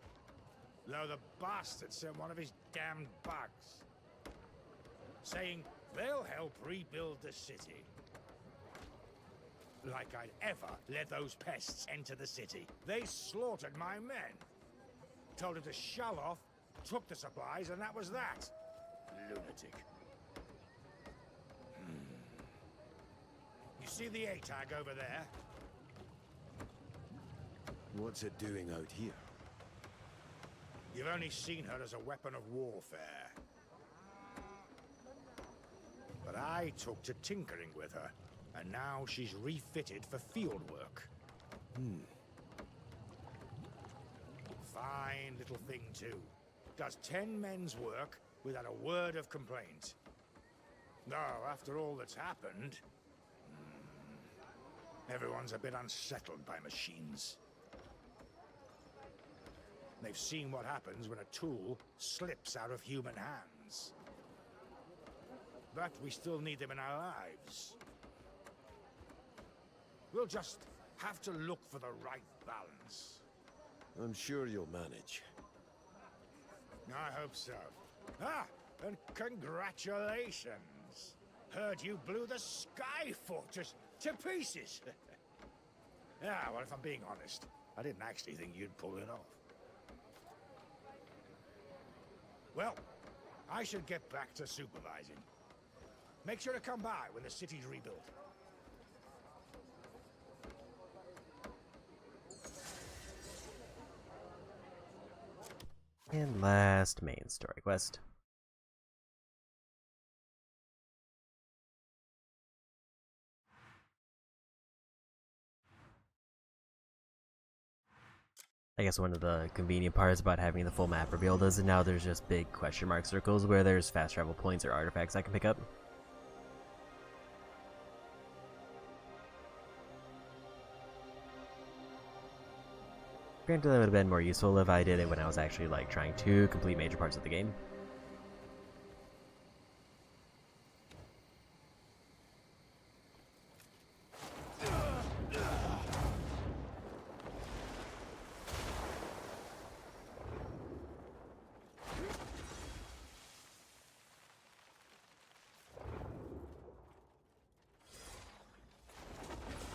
Though the bastard sent one of his damned bugs, saying they'll help rebuild the city. Like I'd ever let those pests enter the city. They slaughtered my men. Told him to shove off, took the supplies, and that was that. Lunatic. You see the A-tag over there? What's it doing out here? You've only seen her as a weapon of warfare. But I took to tinkering with her, and now she's refitted for field work. Fine little thing, too. Does 10 men's work without a word of complaint. Though, after all that's happened, everyone's a bit unsettled by machines. They've seen what happens when a tool slips out of human hands. But we still need them in our lives. We'll just have to look for the right balance. I'm sure you'll manage. I hope so. Ah, and congratulations! Heard you blew the Sky Fortress to pieces. Yeah, well, if I'm being honest, I didn't actually think you'd pull it off. Well, I should get back to supervising. Make sure to come by when the city's rebuilt. And last main story quest. I guess one of the convenient parts about having the full map revealed is that now there's just big question mark circles where there's fast travel points or artifacts I can pick up. Granted, that would have been more useful if I did it when I was actually like trying to complete major parts of the game.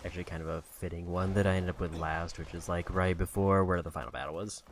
Actually kind of a fitting one that I ended up with last, which is like right before where the final battle was.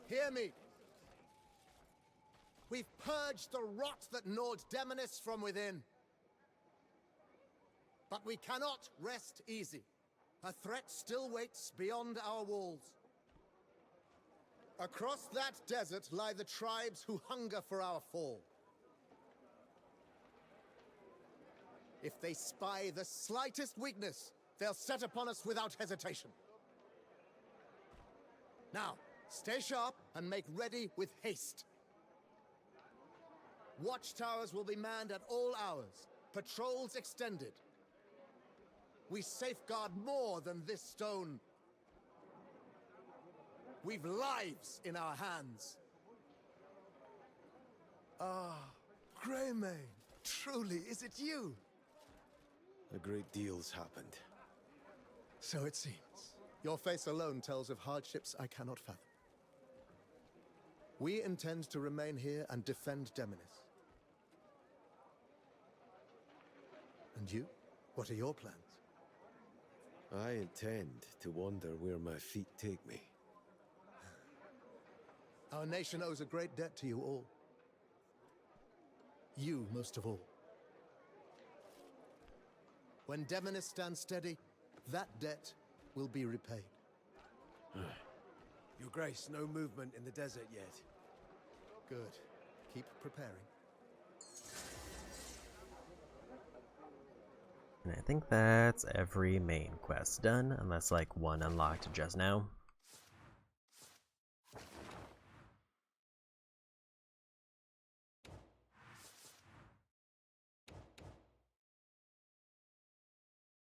Hear me! We've purged the rot that gnawed Demonis from within. But we cannot rest easy. A threat still waits beyond our walls. Across that desert lie the tribes who hunger for our fall. If they spy the slightest weakness, they'll set upon us without hesitation. Now, stay sharp and make ready with haste. Watchtowers will be manned at all hours, patrols extended. We safeguard more than this stone. We've lives in our hands. Ah, Greymane, truly, is it you? A great deal's happened. So it seems. Your face alone tells of hardships I cannot fathom. We intend to remain here and defend Demonis. And you? What are your plans? I intend to wander where my feet take me. Our nation owes a great debt to you all. You most of all. When Demonis stands steady, that debt will be repaid. Your Grace, no movement in the desert yet. Good. Keep preparing. And I think that's every main quest done, unless like one unlocked just now.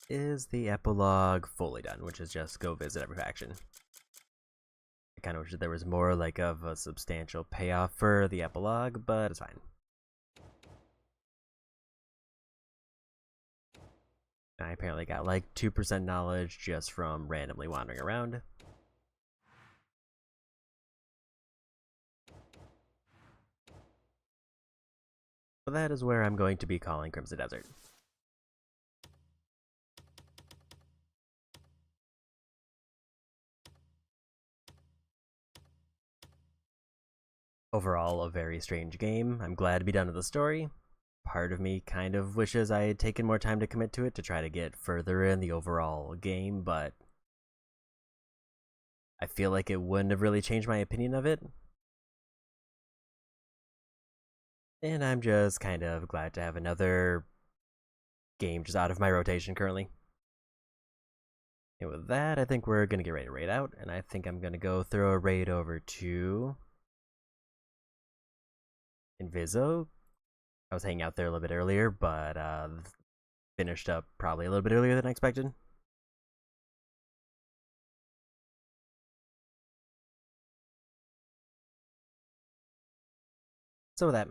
Is the epilogue fully done, which is just go visit every faction. I kind of wish that there was more like of a substantial payoff for the epilogue, but it's fine. I apparently got like 2% knowledge just from randomly wandering around. But that is where I'm going to be calling Crimson Desert. Overall, a very strange game. I'm glad to be done with the story. Part of me kind of wishes I had taken more time to commit to it to try to get further in the overall game, but I feel like it wouldn't have really changed my opinion of it. And I'm just kind of glad to have another game just out of my rotation currently. And with that, I think we're going to get ready to raid out, and I think I'm going to go throw a raid over to Inviso. I was hanging out there a little bit earlier, but finished up probably a little bit earlier than I expected. So with that,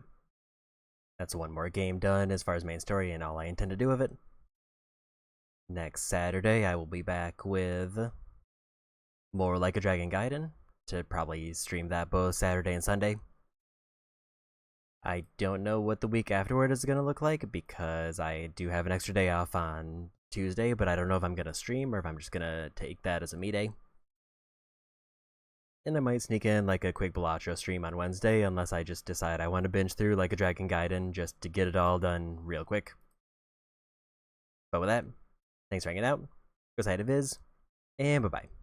that's one more game done as far as main story and all I intend to do with it. Next Saturday, I will be back with more Like a Dragon Gaiden, to probably stream that both Saturday and Sunday. I don't know what the week afterward is going to look like, because I do have an extra day off on Tuesday, but I don't know if I'm going to stream or if I'm just going to take that as a me day. And I might sneak in like a quick Balatro stream on Wednesday, unless I just decide I want to binge through Like a Dragon Gaiden just to get it all done real quick. But with that, thanks for hanging out, go side of Viz, and bye-bye.